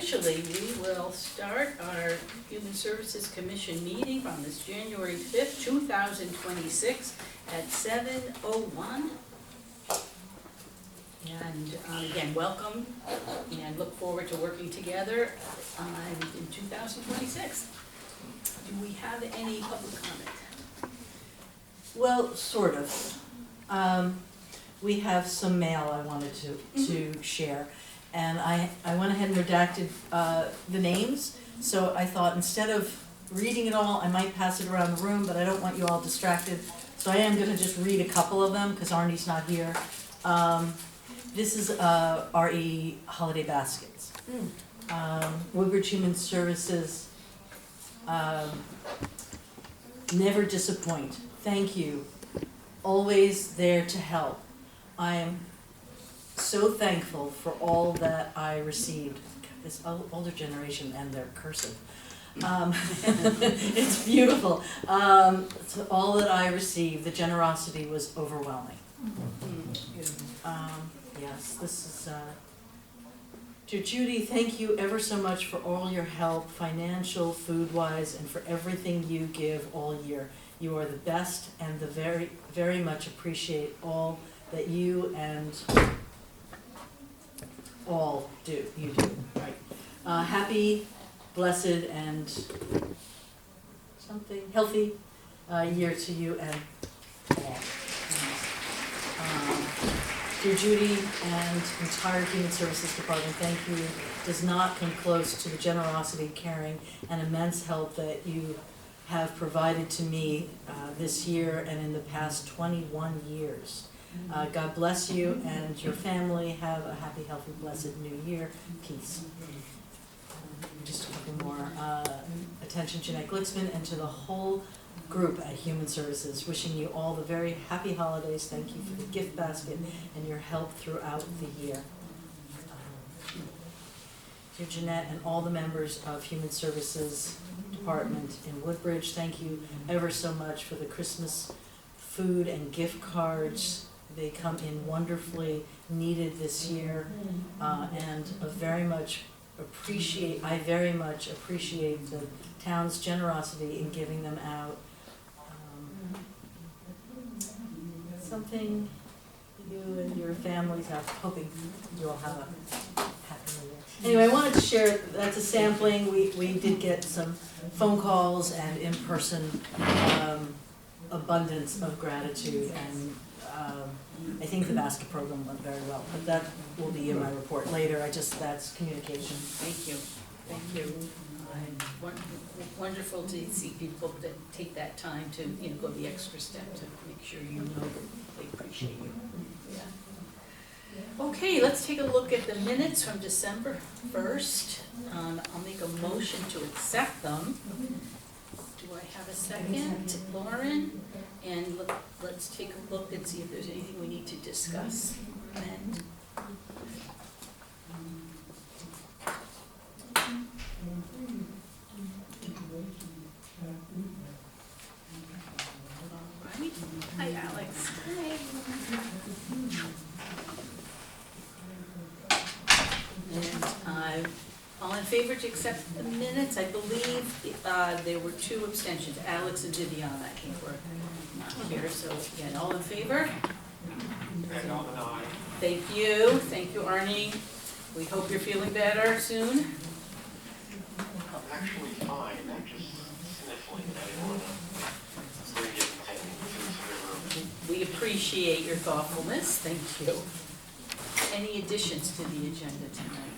officially, we will start our Human Services Commission meeting on this January 5th, 2026 at 7:01. And again, welcome and look forward to working together in 2026. Do we have any public comment? Well, sort of. We have some mail I wanted to share. And I went ahead and redacted the names. So I thought instead of reading it all, I might pass it around the room, but I don't want you all distracted. So I am gonna just read a couple of them because Arnie's not here. This is RE holiday baskets. Woodbridge Human Services, never disappoint. Thank you. Always there to help. I am so thankful for all that I received. This older generation and their cursive. It's beautiful. So all that I received, the generosity was overwhelming. Yes, this is, to Judy, thank you ever so much for all your help, financial, food-wise, and for everything you give all year. You are the best and the very, very much appreciate all that you and all do, you do, right? Happy, blessed, and something, healthy year to you and all. Dear Judy and entire Human Services Department, thank you. Does not come close to the generosity, caring, and immense help that you have provided to me this year and in the past 21 years. God bless you and your family. Have a happy, healthy, blessed new year. Peace. Just a couple more. Attention, Jeanette Glicksman, and to the whole group at Human Services, wishing you all the very happy holidays. Thank you for the gift basket and your help throughout the year. Dear Jeanette and all the members of Human Services Department in Woodbridge, thank you ever so much for the Christmas food and gift cards. They come in wonderfully needed this year, and I very much appreciate the town's generosity in giving them out. Something you and your families are hoping you'll have a happy new year. Anyway, I wanted to share, that's a sampling. We did get some phone calls and in-person abundance of gratitude, and I think the basket program went very well, but that will be in my report later. That's communication. Thank you. Thank you. Wonderful to see people that take that time to, go the extra step to make sure you know that they appreciate you. Yeah. Okay, let's take a look at the minutes from December 1st. I'll make a motion to accept them. Do I have a second? Lauren? And let's take a look and see if there's anything we need to discuss. And hi, Alex. Hi. And all in favor to accept the minutes? I believe there were 2 abstentions, Alex and Viviana, I think were not here. So again, all in favor? And all in aye. Thank you. Thank you, Arnie. We hope you're feeling better soon. I'm actually fine. I'm just sniffling. I didn't want to bring it into the room. We appreciate your thoughtfulness. Thank you. Any additions to the agenda tonight?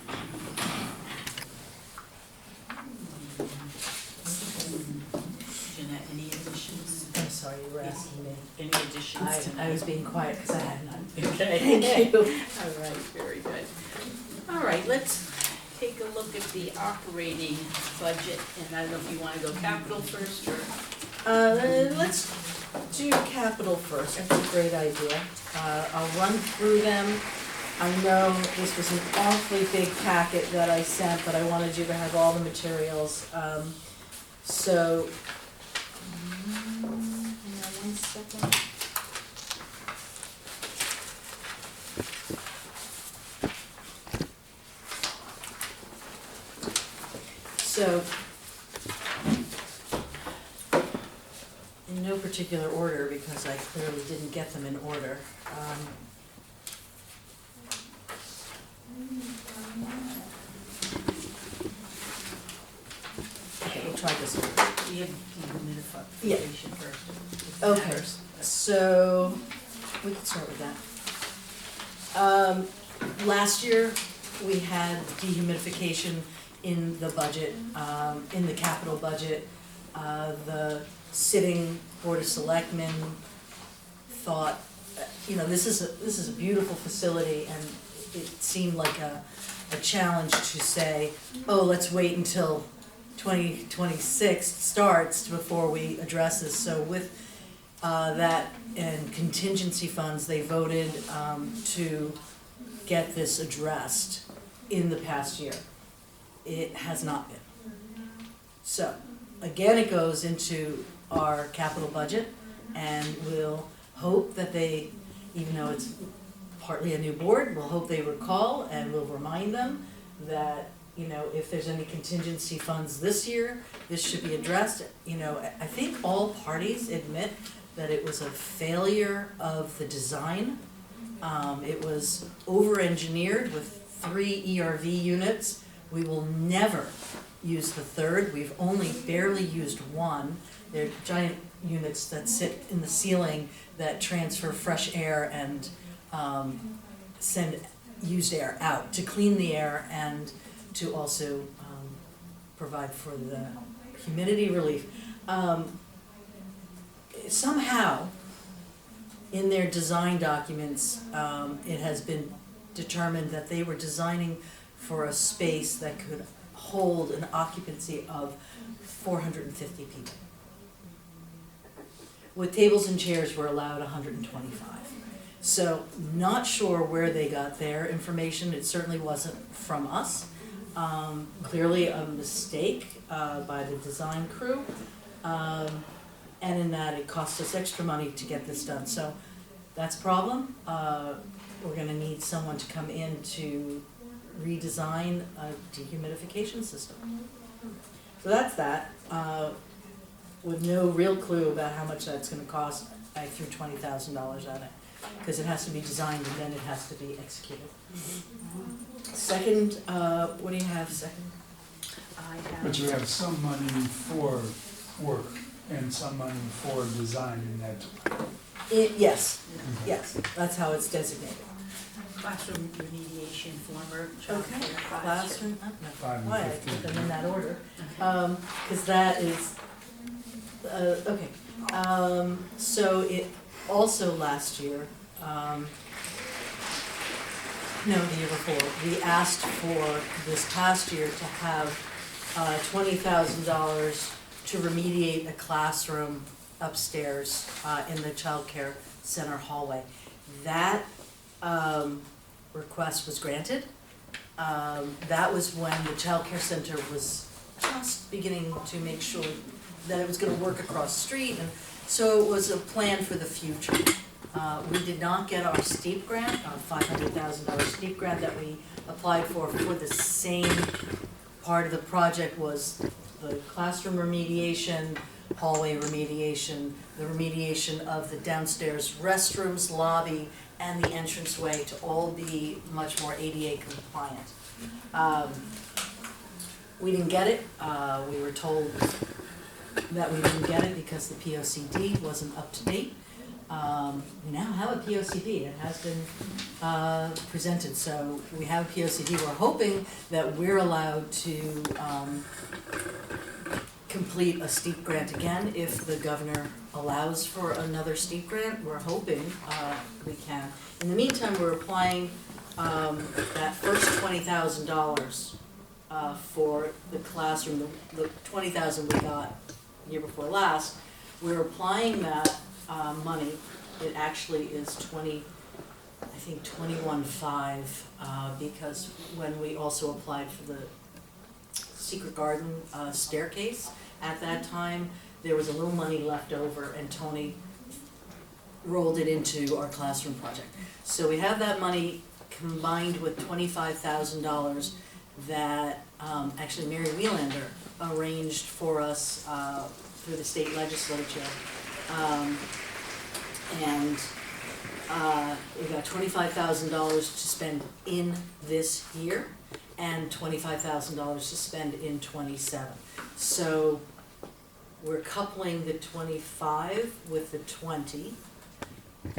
Jeanette, any additions? I'm sorry, you were asking me. Any additions tonight? I was being quiet because I had none. Okay. Thank you. All right, very good. All right, let's take a look at the operating budget, and I don't know if you want to go capital first or. Let's do capital first. That's a great idea. I'll run through them. I know this was an awfully big packet that I sent, but I wanted you to have all the materials. So, hang on 1 second. So, in no particular order, because I clearly didn't get them in order. Okay, we'll try this one. We have dehumidification first. if it Okay. matters. So, we can start with that. Last year, we had dehumidification in the budget, in the capital budget. The sitting Board of Selectmen thought, this is a beautiful facility, and it seemed like a challenge to say, oh, let's wait until 2026 starts before we address this. So with that and contingency funds, they voted to get this addressed in the past year. It has not been. So, again, it goes into our capital budget, and we'll hope that they, even though it's partly a new board, we'll hope they recall, and we'll remind them that, if there's any contingency funds this year, this should be addressed. I think all parties admit that it was a failure of the design. It was over-engineered with 3 ERV units. We will never use the third. We've only barely used one. They're giant units that sit in the ceiling that transfer fresh air and send used air out to clean the air and to also provide for the humidity relief. Somehow, in their design documents, it has been determined that they were designing for a space that could hold an occupancy of 450 people. With tables and chairs, we're allowed 125. So, not sure where they got their information. It certainly wasn't from us. Clearly a mistake by the design crew. And in that it cost us extra money to get this done. So that's a problem. We're gonna need someone to come in to redesign a dehumidification system. So that's that. With no real clue about how much that's gonna cost, I threw $20,000 at it, because it has to be designed and then it has to be executed. Second, what do you have second? But you have some money for work and some money for design in that. Yes, that's how it's designated. Classroom remediation, former child care classroom. Classroom, no, 5 and why, I 15. put them in that order, cause that is, okay. So it also last year, no, the year before, we asked for this past year to have $20,000 to remediate a classroom upstairs in the child care center hallway. That request was granted. That was when the child care center was just beginning to make sure that it was gonna work across the street, and so it was a plan for the future. We did not get our steep grant, our $500,000 steep grant that we applied for the same part of the project was the classroom remediation, hallway remediation, the remediation of the downstairs restrooms, lobby, and the entranceway to all be much more ADA compliant. We didn't get it. We were told that we didn't get it because the POCD wasn't up to date. We now have a POCD. It has been presented, so we have a POCD. We're hoping that we're allowed to complete a steep grant again if the governor allows for another steep grant. We're hoping we can. In the meantime, we're applying that first $20,000 for the classroom, the $20,000 we got year before last. We're applying that money. It actually is 21.5 because when we also applied for the secret garden staircase, at that time there was a little money left over and Tony rolled it into our classroom project. So we have that money combined with $25,000 that actually Mary Wheelander arranged for us through the state legislature. And we got $25,000 to spend in this year and $25,000 to spend in '27. So we're coupling the 25 with the 20.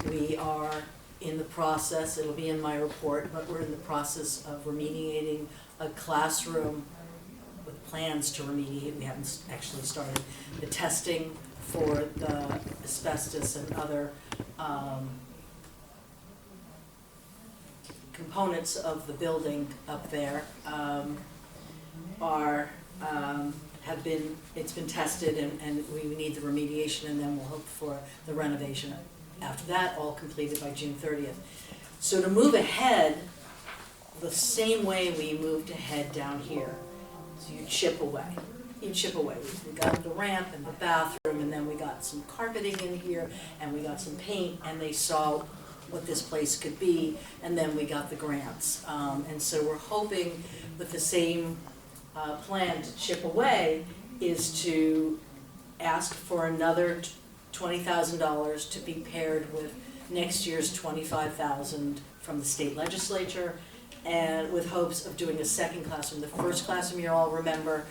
We are in the process, it'll be in my report, but we're in the process of remediating a classroom with plans to remediate. We haven't actually started the testing for the asbestos and other components of the building up there it's been tested, and we need the remediation, and then we'll hope for the renovation after that, all completed by June 30th. So to move ahead, the same way we moved ahead down here, so you chip away. We got the ramp and the bathroom, and then we got some carpeting in here, and we got some paint, and they saw what this place could be, and then we got the grants. And so we're hoping with the same plan to chip away is to ask for another $20,000 to be paired with next year's $25,000 from the state legislature, and with hopes of doing a second classroom. The first classroom, you all remember,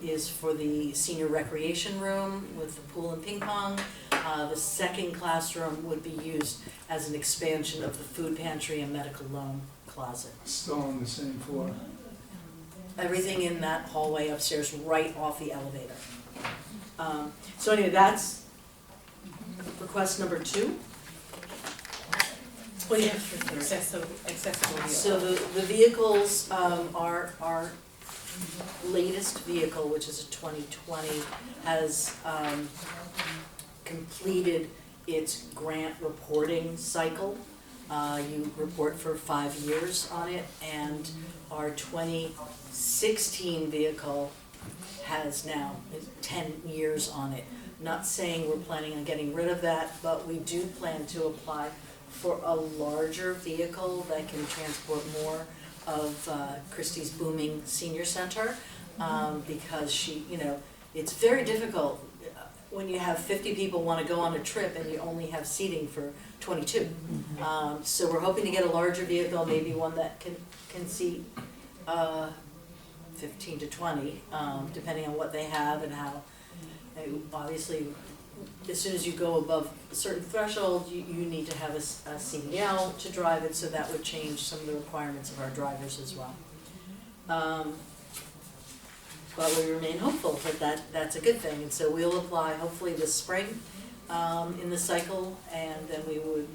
is for the senior recreation room with the pool and ping pong. The second classroom would be used as an expansion of the food pantry and medical loan closet. Still on the same floor. Everything in that hallway upstairs, right off the elevator. So anyway, that's request number 2. Well, yeah. Accessible vehicle. So the vehicles, our latest vehicle, which is a 2020, has completed its grant reporting cycle. You report for 5 years on it, and our 2016 vehicle has now 10 years on it. Not saying we're planning on getting rid of that, but we do plan to apply for a larger vehicle that can transport more of Christie's booming senior center, because it's very difficult when you have 50 people want to go on a trip and you only have seating for 22. So we're hoping to get a larger vehicle, maybe one that can seat 15 to 20, depending on what they have and how. Obviously, as soon as you go above a certain threshold, you need to have a CDL to drive it, so that would change some of the requirements of our drivers as well. But we remain hopeful that that's a good thing, and so we'll apply hopefully this spring in the cycle, and then we would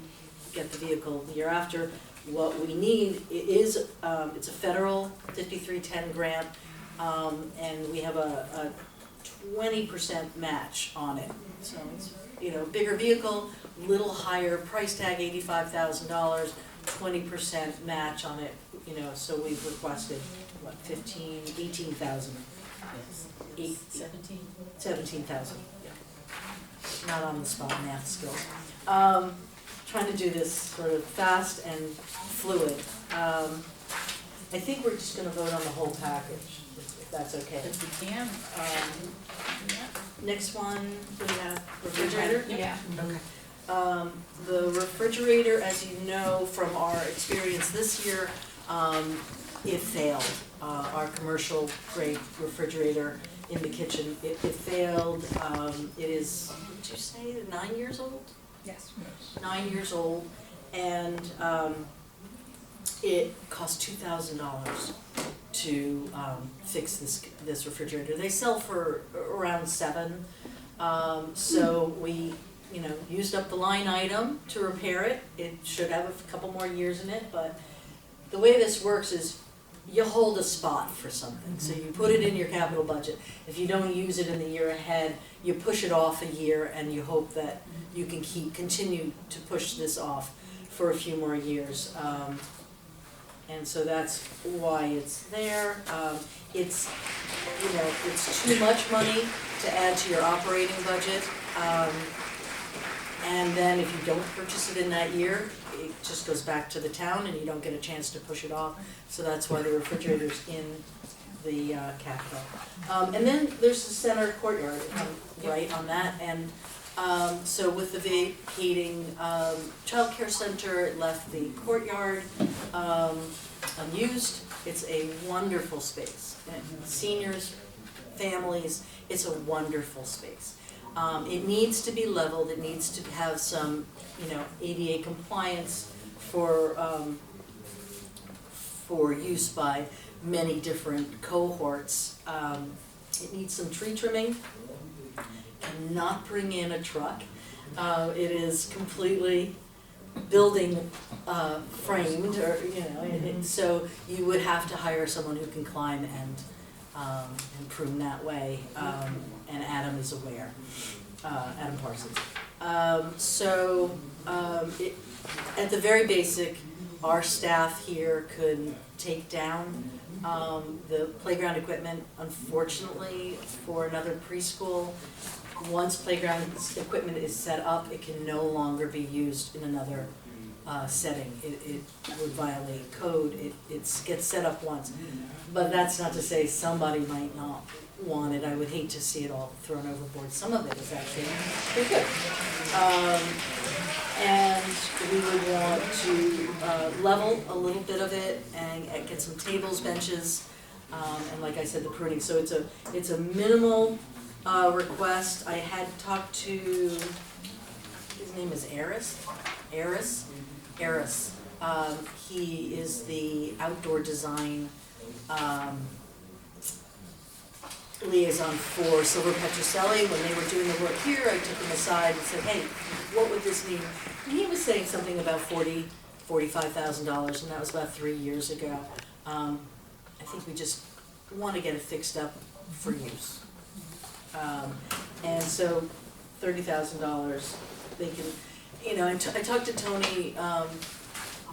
get the vehicle the year after. What we need is, it's a federal 5310 grant, and we have a 20% match on it. So it's, bigger vehicle, little higher price tag, $85,000, 20% match on it, so we've requested, 18,000? Yes. 17. 17,000. Not on the spot math skills. Trying to do this sort of fast and fluid. I think we're just gonna vote on the whole package, if that's okay. If we can, Next one, we have refrigerator? Yeah. Okay. The refrigerator, as you know from our experience this year, it failed. Our commercial grade refrigerator in the kitchen, it failed. It is, what did you say, 9 years old? Yes. 9 years old, and it cost $2,000 to fix this refrigerator. They sell for around $7,000, so we used up the line item to repair it. It should have a couple more years in it, but the way this works is you hold a spot for something. So you put it in your capital budget. If you don't use it in the year ahead, you push it off a year, and you hope that you can continue to push this off for a few more years. And so that's why it's there. It's too much money to add to your operating budget. And then if you don't purchase it in that year, just goes back to the town and you don't get a chance to push it off. So that's why the refrigerator's in the Capitol. And then there's the center courtyard, right on that, and so with the vacating childcare center, it left the courtyard unused. It's a wonderful space. And seniors, families, it's a wonderful space. It needs to be leveled, it needs to have some, ADA compliance for use by many different cohorts. It needs some tree trimming. Cannot bring in a truck. It is completely building framed, or so you would have to hire someone who can climb and prune that way. And Adam is aware, Adam Parsons. At the very basic, our staff here could take down the playground equipment. Unfortunately, for another preschool, once playground equipment is set up, it can no longer be used in another setting. It would violate code. It gets set up once. But that's not to say somebody might not want it. I would hate to see it all thrown overboard. Some of it is actually pretty good. And we would want to level a little bit of it and get some tables, benches, and like I said, the pruning. So it's a minimal request. I had talked to, his name is Eris. He is the outdoor design liaison for Silver Petrocelli. When they were doing the work here, I took him aside and said, hey, what would this mean? And he was saying something about $45,000, and that was about 3 years ago. I think we just want to get it fixed up for use. And so $30,000, they can, I talked to Tony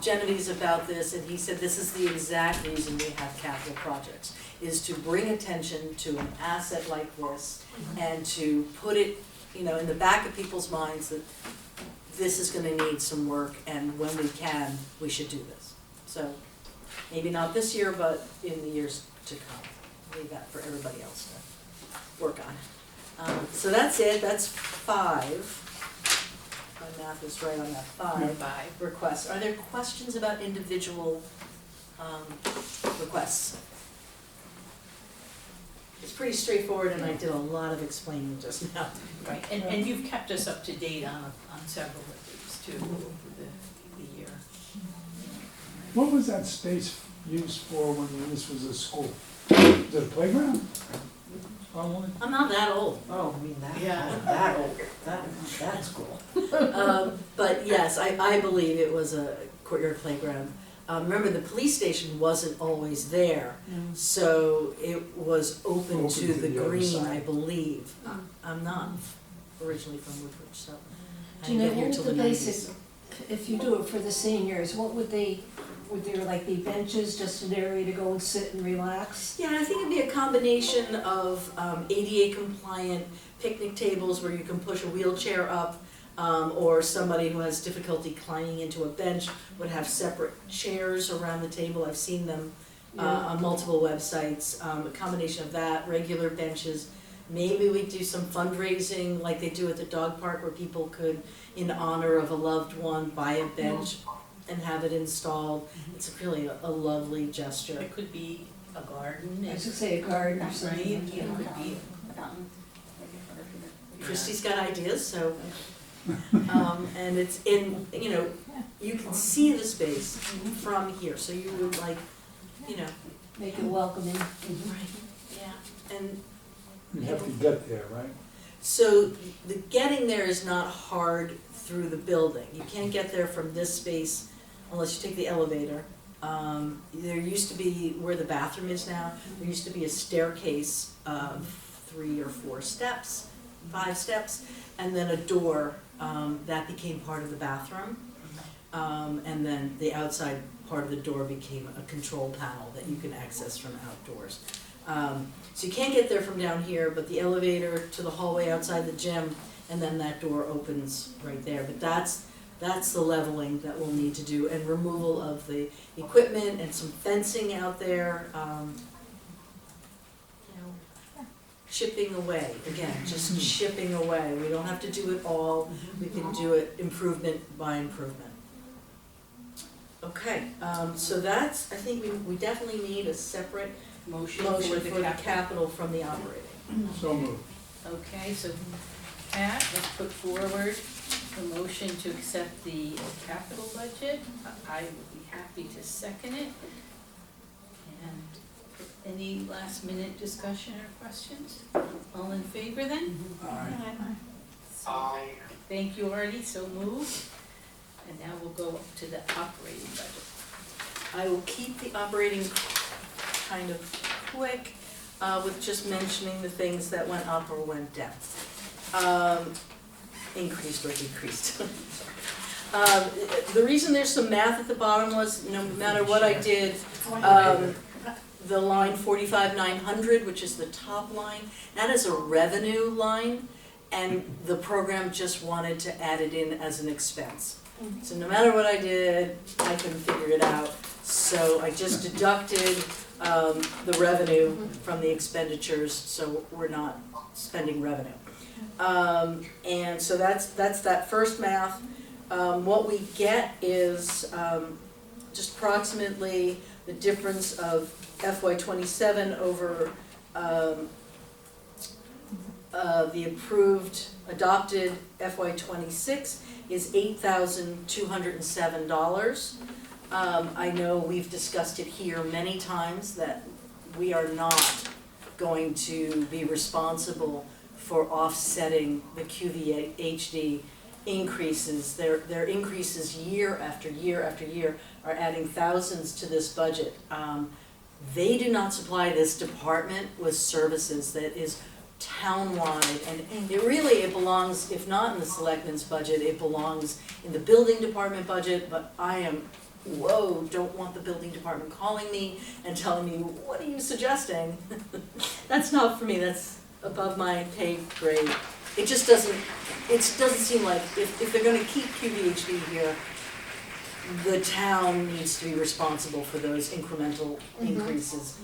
Genovese about this, and he said this is the exact reason we have capital projects, is to bring attention to an asset like this and to put it, in the back of people's minds that this is gonna need some work, and when we can, we should do this. So maybe not this year, but in the years to come. Leave that for everybody else to work on. So that's it, that's 5. My math is right on that, 5 requests. Are there questions about individual requests? It's pretty straightforward, and I did a lot of explaining just now. Right, and you've kept us up to date on several of these too over the year. What was that space used for when this was a school? Was it a playground? I'm not that old. Oh, I mean, That old. That's cool. But yes, I believe it was a courtyard playground. Remember, the police station wasn't always there, so it was open to the other green, side. I believe. I'm not originally from Woodbridge, so I do you didn't know get here what till the the basic, 90s. if you do it for the seniors, would there like be benches, just an area to go and sit and relax? Yeah, I think it'd be a combination of ADA compliant picnic tables where you can push a wheelchair up, or somebody who has difficulty climbing into a bench would have separate chairs around the table. I've seen them on multiple websites. A combination of that, regular benches. Maybe we do some fundraising like they do at the dog park, where people could, in honor of a loved one, buy a bench and have it installed. It's really a lovely gesture. It could be a garden. I should say a garden or Right, something. it could be. Christy's got ideas, so, and it's in, you can see the space from here, so you would Make it welcoming. yeah, and You have to get there, right? so the getting there is not hard through the building. You can't get there from this space unless you take the elevator. There used to be, where the bathroom is now, there used to be a staircase of 3 or 4 steps, 5 steps, and then a door, that became part of the bathroom. And then the outside part of the door became a control panel that you can access from outdoors. So you can't get there from down here, but the elevator to the hallway outside the gym, and then that door opens right there. But that's That's the leveling that we'll need to do, and removal of the equipment and some fencing out there, you know, chipping away, again, just chipping away. We don't have to do it all, we can do it improvement by improvement. Okay, so that's, I think we definitely need a separate Motion motion for for the capital from the operating. So moved. Okay, so Pat has put forward a motion to accept the capital budget. I would be happy to second it. And any last minute discussion or questions? All in favor then? I, Thank you, Artie, so moved. And now we'll go up to the operating budget. I will keep the operating kind of quick, with just mentioning the things that went up or went down. Increased or decreased. The reason there's some math at the bottom was, no matter what I did, the line 45,900, which is the top line, that is a revenue line, and the program just wanted to add it in as an expense. So no matter what I did, I couldn't figure it out. So I just deducted the revenue from the expenditures, so we're not spending revenue. And so that's that first math. What we get is just approximately the difference of FY27 over the approved, adopted FY26 is $8,207. I know we've discussed it here many times that we are not going to be responsible for offsetting the QVHD increases. Their increases year after year after year are adding thousands to this budget. They do not supply this department with services that is townwide, and it belongs, if not in the selectmen's budget, it belongs in the building department budget, but I am, don't want the building department calling me and telling me, what are you suggesting? That's not for me, that's above my pay grade. It just doesn't seem like, if they're gonna keep QVHD here, the town needs to be responsible for those incremental increases,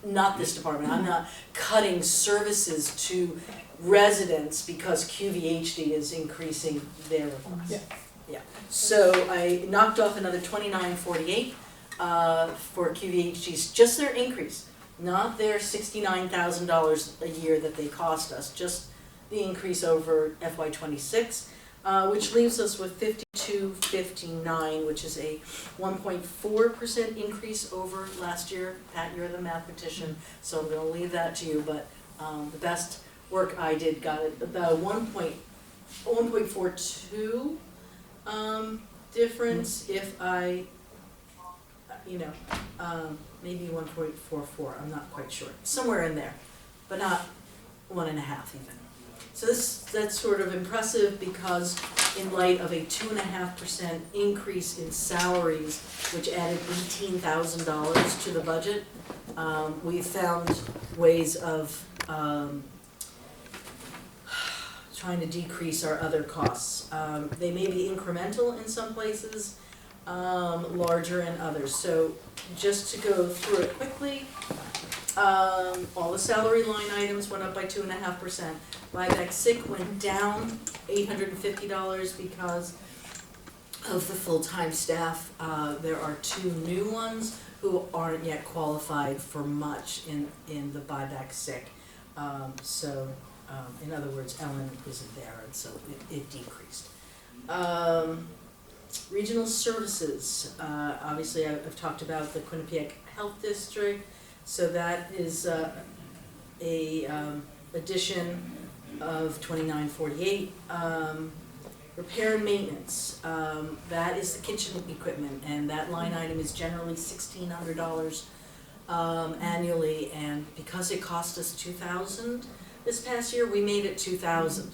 not this department. I'm not cutting services to residents because QVHD is increasing their requests. Yeah, so I knocked off another $29.48 for QVHD's, just their increase, not their $69,000 a year that they cost us, just the increase over FY26, which leaves us with $52.59, which is a 1.4% increase over last year. Pat, you're the mathematician, so I'm gonna leave that to you, but the best work I did got it about 1.42 difference if I, maybe 1.44, I'm not quite sure, somewhere in there, but not 1.5 even. So that's sort of impressive because in light of a 2.5% increase in salaries, which added $18,000 to the budget, we found ways of trying to decrease our other costs. They may be incremental in some places, larger in others. So just to go through it quickly, all the salary line items went up by 2.5%. Buyback sick went down $850 because of the full-time staff. There are 2 new ones who aren't yet qualified for much in the buyback sick. In other words, Ellen isn't there, and so it decreased. Regional services, obviously I've talked about the Quinnipiac Health District, so that is a addition of $29.48. Repair and maintenance, that is the kitchen equipment, and that line item is generally $1,600 annually, and because it cost us $2,000 this past year, we made it $2,000.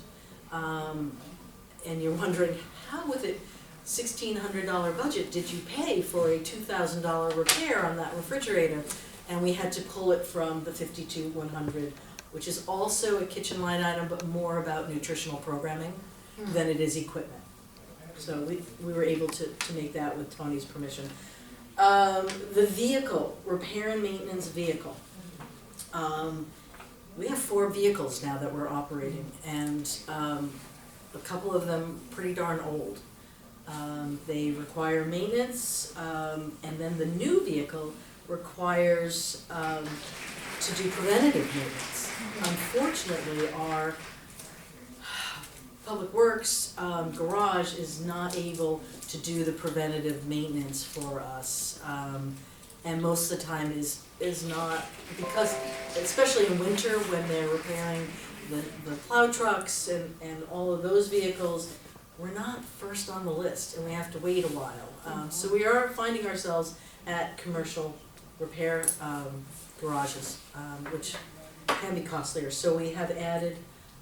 And you're wondering, how with it $1,600 budget did you pay for a $2,000 repair on that refrigerator? And we had to pull it from the 52,100, which is also a kitchen line item, but more about nutritional programming than it is equipment. So we were able to make that with Tony's permission. The vehicle, repair and maintenance vehicle. We have 4 vehicles now that we're operating, and a couple of them pretty darn old. They require maintenance, and then the new vehicle requires to do preventative maintenance. Unfortunately, our Public Works garage is not able to do the preventative maintenance for us. And most of the time is not, because, especially in winter when they're repairing the plow trucks and all of those vehicles, we're not first on the list and we have to wait a while. So we are finding ourselves at commercial repair garages, which can be costlier. So we have added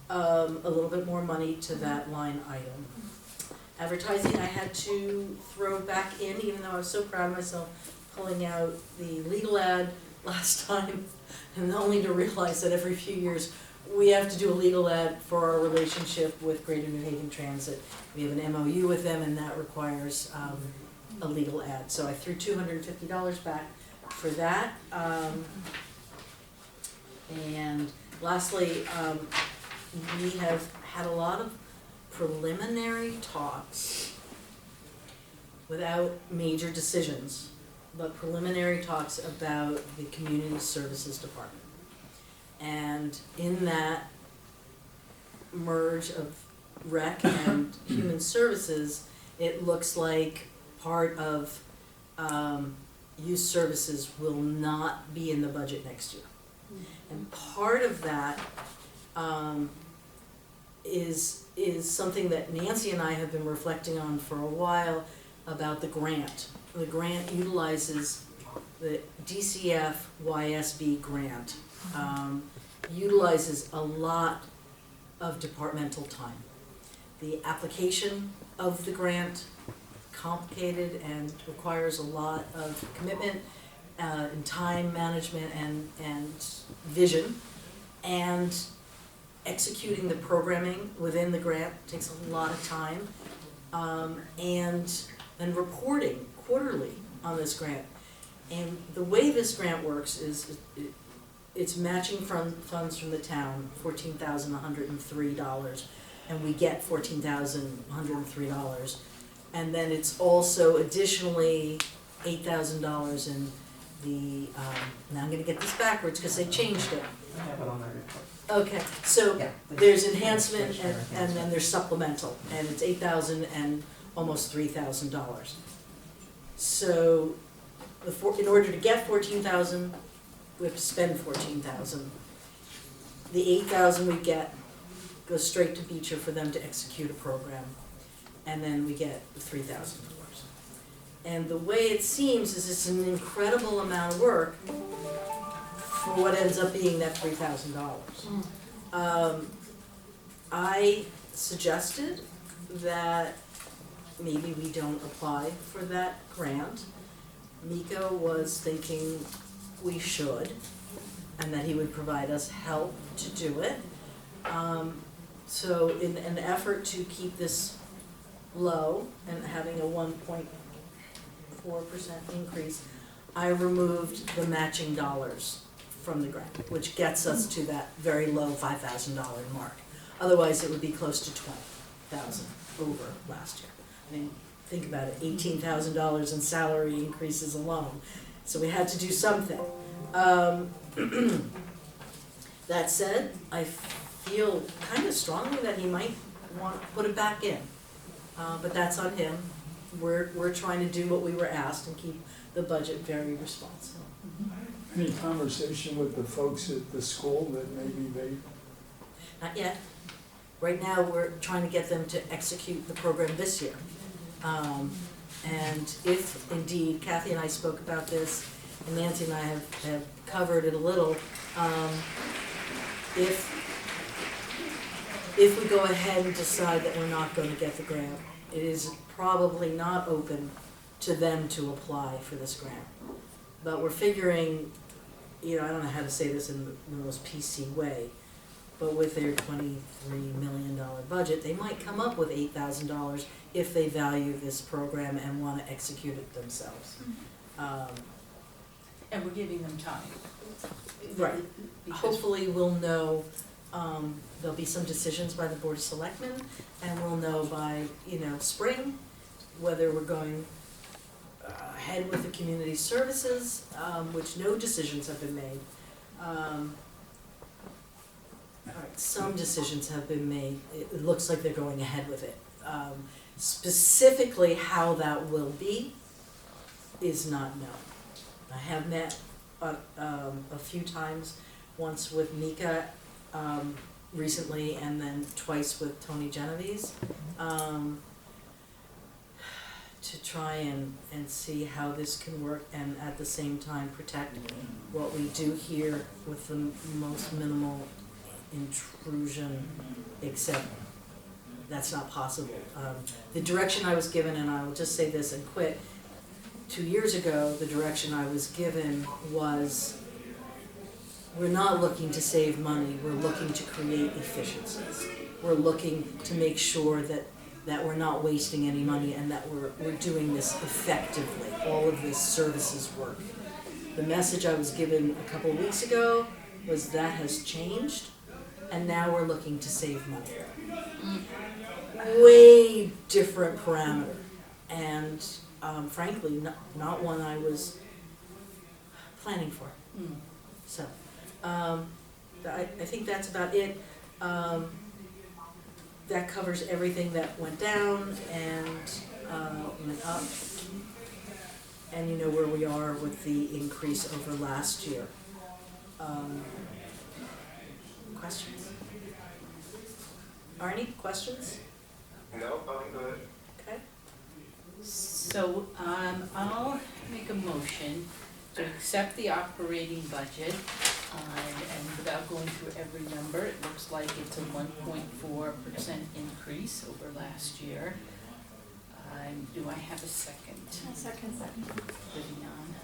a little bit more money to that line item. Advertising, I had to throw back in, even though I was so proud of myself pulling out the legal ad last time, and only to realize that every few years we have to do a legal ad for our relationship with Greater New Haven Transit. We have an MOU with them, and that requires a legal ad. So I threw $250 back for that. And lastly, we have had a lot of preliminary talks without major decisions, but preliminary talks about the Community Services Department. And in that merge of rec and human services, it looks like part of youth services will not be in the budget next year. And part of that is something that Nancy and I have been reflecting on for a while about the grant. The grant utilizes the DCF YSB grant, utilizes a lot of departmental time. The application of the grant, complicated and requires a lot of commitment in time management and vision, and executing the programming within the grant takes a lot of time, and then reporting quarterly on this grant. And the way this grant works is it's matching funds from the town, $14,103, and we get $14,103. And then it's also additionally $8,000 in the, now I'm gonna get this backwards because they changed it. I have it on my report. Okay, so Yeah. there's enhancement and then there's supplemental, and it's $8,000 and almost $3,000. So in order to get 14,000, we have to spend 14,000. The 8,000 we get goes straight to Beecher for them to execute a program, and then we get the $3,000. And the way it seems is it's an incredible amount of work for what ends up being that $3,000. I suggested that maybe we don't apply for that grant. Miko was thinking we should, and that he would provide us help to do it. So in an effort to keep this low and having a 1.4% increase, I removed the matching dollars from the grant, which gets us to that very low $5,000 mark. Otherwise, it would be close to $20,000 over last year. I mean, think about it, $18,000 in salary increases alone. So we had to do something. That said, I feel kind of strongly that he might want to put it back in, but that's on him. We're trying to do what we were asked and keep the budget very responsible. Any conversation with the folks at the school that maybe they, Not yet. Right now, we're trying to get them to execute the program this year. And if indeed, Kathy and I spoke about this, and Nancy and I have covered it a little, if we go ahead and decide that we're not going to get the grant, it is probably not open to them to apply for this grant. But we're figuring, I don't know how to say this in the most PC way, but with their $23 million budget, they might come up with $8,000 if they value this program and wanna execute it themselves. And we're giving them time. Right. Because Hopefully we'll know, there'll be some decisions by the Board of Selectmen, and we'll know by, spring, whether we're going ahead with the community services, which no decisions have been made. All right, some decisions have been made. It looks like they're going ahead with it. Specifically how that will be is not known. I have met a few times, once with Mika recently, and then twice with Tony Genovese, to try and see how this can work, and at the same time protect what we do here with the most minimal intrusion, except that's not possible. The direction I was given, and I will just say this and quit, 2 years ago, the direction I was given was, we're not looking to save money, we're looking to create efficiencies. We're looking to make sure that we're not wasting any money, and that we're doing this effectively, all of this services work. The message I was given a couple of weeks ago was that has changed, and now we're looking to save money. Way different parameter, and frankly, not one I was planning for. So, I think that's about it. That covers everything that went down and went up. And you know where we are with the increase over last year. Questions? Arnie, questions? No, I'm good. Okay. So, I'll make a motion to accept the operating budget, and without going through every number, it looks like it's a 1.4% increase over last year. Do I have a second? A second. Vivian.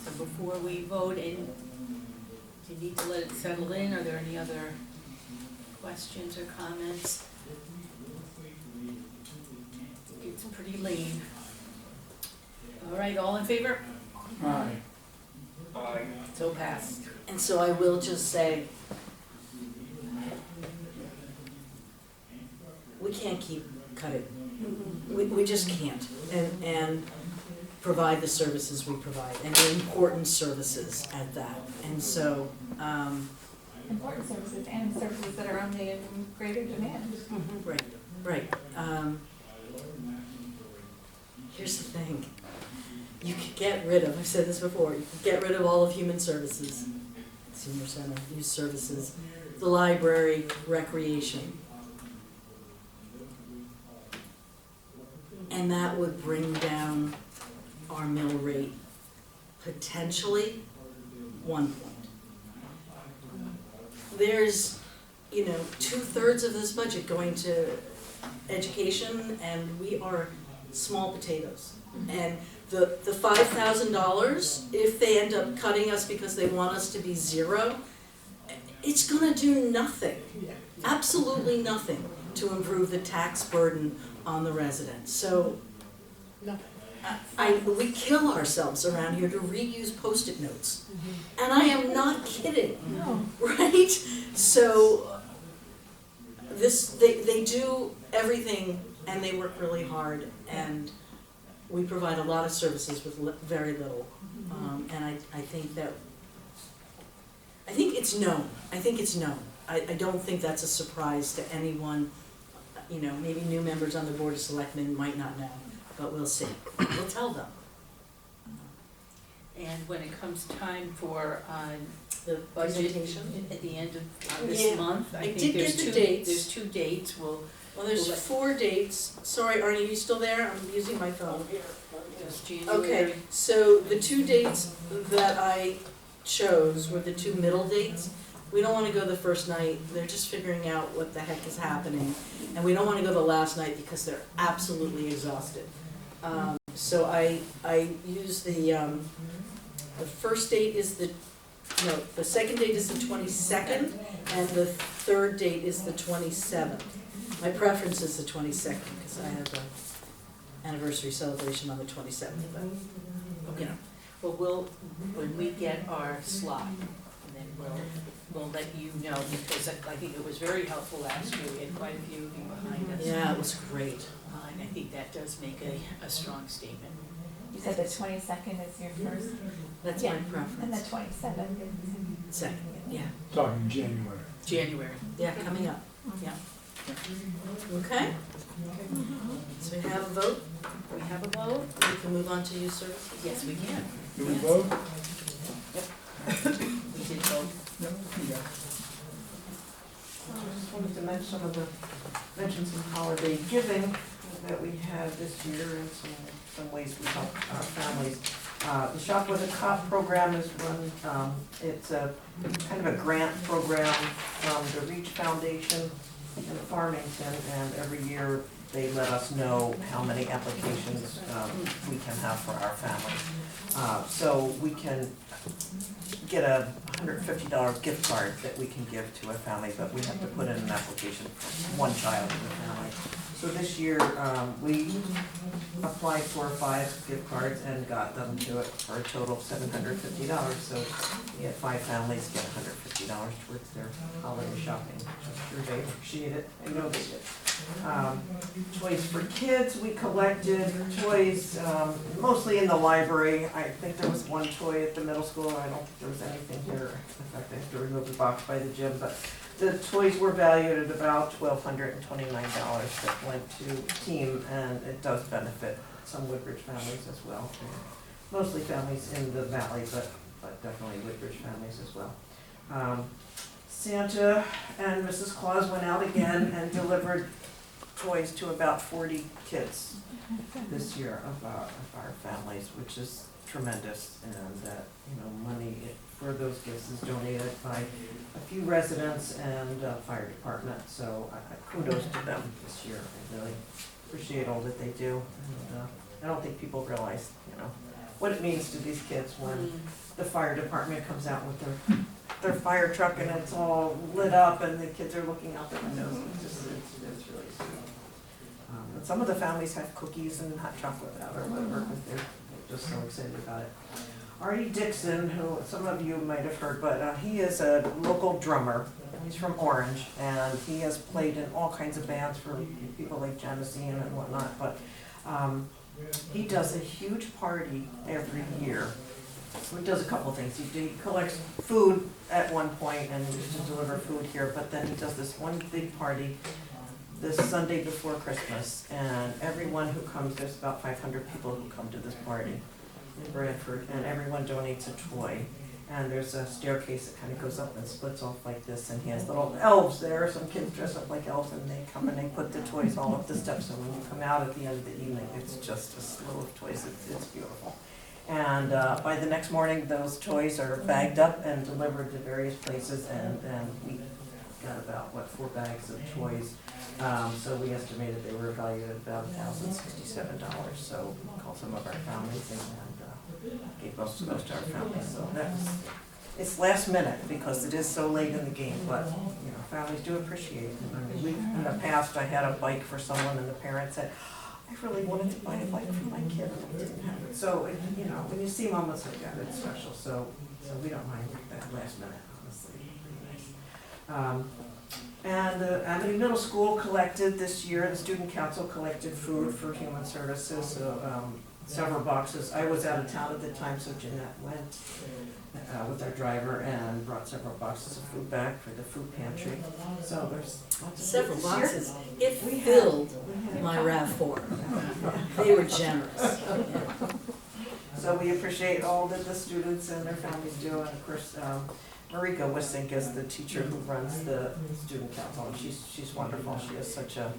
So before we vote, and do you need to let it settle in? Are there any other questions or comments? It's pretty lean. All right, all in favor? Aye. Aye. So passed. And so I will just say, we can't keep cutting. We just can't, and provide the services we provide, and the important services at that. And so, Important services and services that are only in greater demand. right. Here's the thing. You could get rid of, I've said this before, you could get rid of all of human services, senior center, youth services, the library, recreation. And that would bring down our mill rate potentially 1 point. There's, 2/3 of this budget going to education, and we are small potatoes. And the $5,000, if they end up cutting us because they want us to be zero, it's gonna do nothing, absolutely nothing to improve the tax burden on the residents. So, we kill ourselves around here to reuse Post-it notes. And I am not kidding, right? So, they do everything, and they work really hard, and we provide a lot of services with very little. And I think it's known. I don't think that's a surprise to anyone. Maybe new members on the Board of Selectmen might not know, but we'll see. We'll tell them. And when it comes time for The budget presentation. at the end of this Yeah, month, I I think did get there's the two, dates. there's 2 dates. Well, there's We'll let- 4 dates. Sorry, Arnie, are you still there? I'm using my phone. There's January. Okay, so the 2 dates that I chose were the 2 middle dates. We don't wanna go the first night, they're just figuring out what the heck is happening. And we don't wanna go the last night because they're absolutely exhausted. So I use the first date is the no, the second date is the 22nd, and the third date is the 27th. My preference is the 22nd, because I have an anniversary celebration on the 27th, but, you know. Well, when we get our slot, then we'll let you know, because I think it was very helpful last year. We had quite a few of you behind us. Yeah, it was great. And I think that does make a strong statement. You said the 22nd is your first, That's my and the preference. 27th is. Second, yeah, Talking January. January. yeah, coming up, yeah. Okay? So we have a vote, We have a vote? we can move on to youth services? Yes, we can. Do we vote? We did vote. Yep. Yeah. I just wanted to mention some holiday giving that we had this year and some ways we help our families. The Shop with a Cop program is run, it's a kind of a grant program from the Reach Foundation in Farmington, and every year they let us know how many applications we can have for our families. So we can get a $150 gift card that we can give to a family, but we have to put in an application for one child in the family. So this year, we applied for 5 gift cards and got them to it for a total of $750. So we had 5 families get $150 towards their holiday shopping. I'm sure they appreciate it. I know they did. Toys for kids, we collected toys, mostly in the library. I think there was one toy at the middle school. I don't think there was anything here. In fact, I have to remove the box by the gym, but the toys were valued at about $1,229 that went to team, and it does benefit some Woodbridge families as well. Mostly families in the valley, but definitely Woodbridge families as well. Santa and Mrs. Claus went out again and delivered toys to about 40 kids this year of our families, which is tremendous. And money for those gifts is donated by a few residents and fire department. So kudos to them this year. I really appreciate all that they do. And I don't think people realize, what it means to these kids when the fire department comes out with their fire truck and it's all lit up and the kids are looking out the windows. It's really sweet. And some of the families have cookies and hot chocolate out or whatever, because they're just so excited about it. Artie Dixon, who some of you might have heard, but he is a local drummer. He's from Orange, and he has played in all kinds of bands for people like Genesee and whatnot, but he does a huge party every year. He does a couple of things. He collects food at one point and used to deliver food here, but then he does this one big party this Sunday before Christmas, and everyone who comes, there's about 500 people who come to this party in Bradford, and everyone donates a toy. And there's a staircase that kind of goes up and splits off like this, and he has little elves there. Some kids dress up like elves, and they come and they put the toys all up the steps. So when you come out at the end of the evening, it's just a slew of toys. It's beautiful. And by the next morning, those toys are bagged up and delivered to various places, and we got about, 4 bags of toys. So we estimated they were valued at about $1,067. So we called some of our families and gave most of those to our families. So it's last minute because it is so late in the game, but families do appreciate it. I mean, in the past, I had a bike for someone, and the parent said, I really wanted to buy a bike for my kid, and I didn't have it. So, when you see moments like that, it's special. So we don't mind that last minute, honestly. Pretty nice. And the Amity Middle School collected this year, the student council collected food for human services, so several boxes. I was out of town at the time, so Jeanette went with our driver and brought several boxes of food back for the food pantry. So there's lots of Several food this year. boxes. It filled my RAV4. They were generous. So we appreciate all that the students and their families do, and of course, Marika Wissink is the teacher who runs the student council, and she's wonderful. She has such a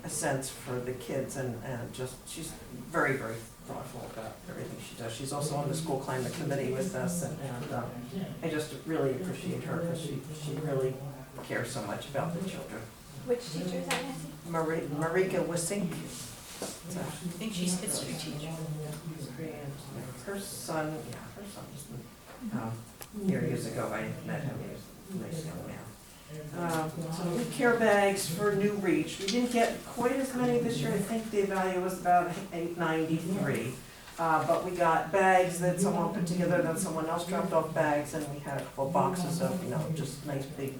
sense for the kids, and just, she's very, very thoughtful about everything she does. She's also on the school climate committee with us, and I just really appreciate her because she really cares so much about the children. Which teacher is that, Nancy? Marika Wissink. I think she's history teacher. Her son is here. He is years ago, I met him, he was a nice young man. So care bags for New Reach, we didn't get quite as many this year, I think the value was about $893. But we got bags that someone put together, then someone else dropped off bags, and we had a couple boxes of, just nice big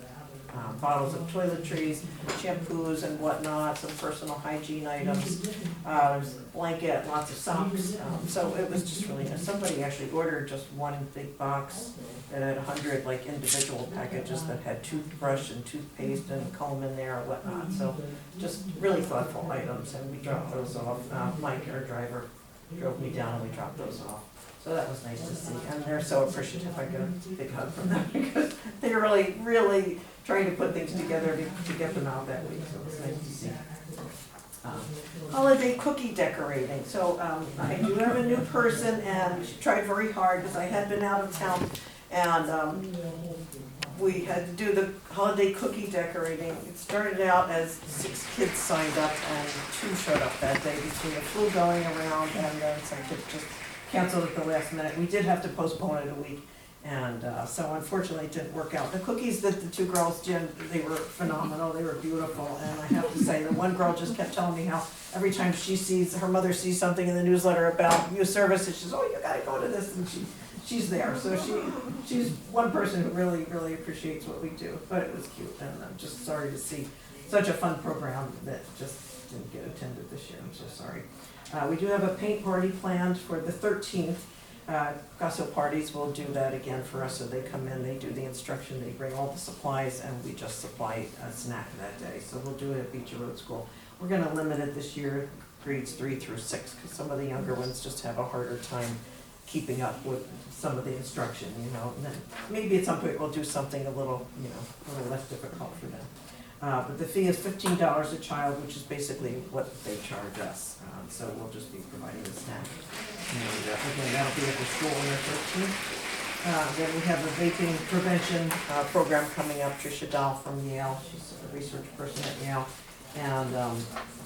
bottles of toiletries, shampoos and whatnot, some personal hygiene items, there's a blanket, lots of socks. So it was just really nice. Somebody actually ordered just one big box that had 100 like individual packages that had toothbrush and toothpaste and comb in there or whatnot. So just really thoughtful items, and we dropped those off. Mike, our driver, drove me down and we dropped those off. So that was nice to see, and they're so appreciative. I get a big hug from them because they're really, really trying to put things together to get them out that week, so it was nice to see. Holiday cookie decorating, so I do have a new person, and she tried very hard because I had been out of town, and we had to do the holiday cookie decorating. It started out as 6 kids signed up and 2 showed up that day between the flu going around and then some kids just canceled at the last minute. We did have to postpone it a week, and so unfortunately it didn't work out. The cookies that the 2 girls did, they were phenomenal, they were beautiful, and I have to say, the one girl just kept telling me how every time her mother sees something in the newsletter about youth services, she says, oh, you gotta go to this, and she's there. So she's one person who really, really appreciates what we do, but it was cute, and I'm just sorry to see such a fun program that just didn't get attended this year. I'm so sorry. We do have a paint party planned for the 13th. Picasso Parties will do that again for us, so they come in, they do the instruction, they bring all the supplies, and we just supply a snack that day. So we'll do it at Beecher Road School. We're gonna limit it this year, grades 3 through 6, because some of the younger ones just have a harder time keeping up with some of the instruction, and then maybe at some point we'll do something a little less difficult for them. But the fee is $15 a child, which is basically what they charge us. So we'll just be providing the snack. And again, that'll be at the school on the 13th. Then we have a vaping prevention program coming up. Tricia Dahl from Yale, she's a research person at Yale. And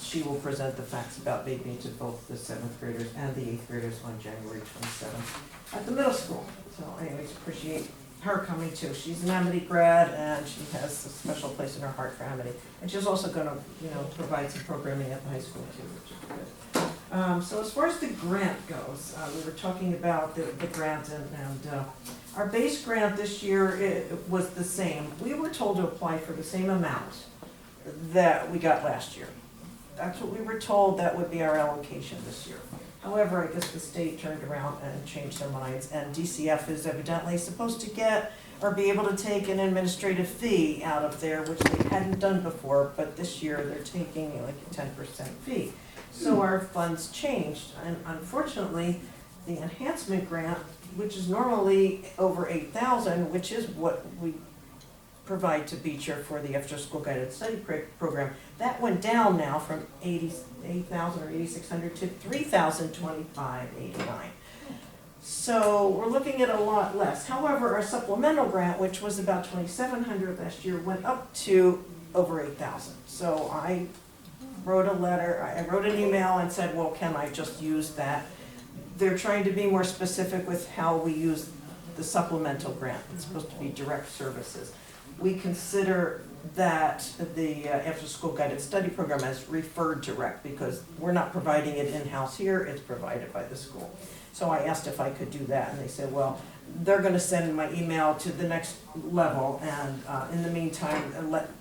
she will present the facts about vaping to both the 7th graders and the 8th graders on January 27th at the middle school. So anyways, appreciate her coming too. She's an Amity grad, and she has a special place in her heart for Amity. And she's also gonna, provide some programming at the high school too, which is good. So as far as the grant goes, we were talking about the grant, and our base grant this year, it was the same. We were told to apply for the same amount that we got last year. That's what we were told that would be our allocation this year. However, I guess the state turned around and changed their minds, and DCF is evidently supposed to get or be able to take an administrative fee out of there, which they hadn't done before, but this year they're taking like a 10% fee. So our funds changed, and unfortunately, the enhancement grant, which is normally over $8,000, which is what we provide to Beecher for the after-school guided study program, that went down now from $8,000 or $8,600 to $3,025.89. So we're looking at a lot less. However, our supplemental grant, which was about $2,700 last year, went up to over $8,000. So I wrote an email and said, well, can I just use that? They're trying to be more specific with how we use the supplemental grant. It's supposed to be direct services. We consider that the after-school guided study program as referred direct because we're not providing it in-house here, it's provided by the school. So I asked if I could do that, and they said, well, they're gonna send my email to the next level, and in the meantime,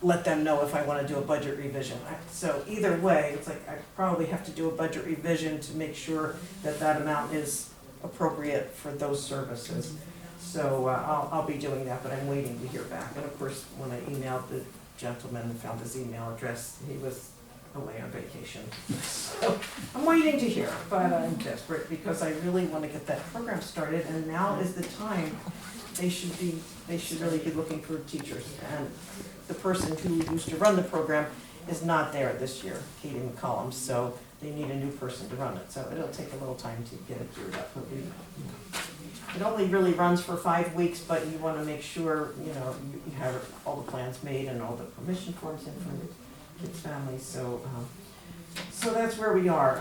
let them know if I wanna do a budget revision. So either way, it's like I probably have to do a budget revision to make sure that that amount is appropriate for those services. So I'll be doing that, but I'm waiting to hear back. And of course, when I emailed the gentleman and found his email address, he was away on vacation. So I'm waiting to hear, but I'm desperate because I really want to get that program started, and now is the time. They should really be looking for teachers. And the person who used to run the program is not there this year, Katie McCollum, so they need a new person to run it. So it'll take a little time to get it geared up. But it only really runs for 5 weeks, but you want to make sure, you have all the plans made and all the permission forms in from the kids' families. So that's where we are.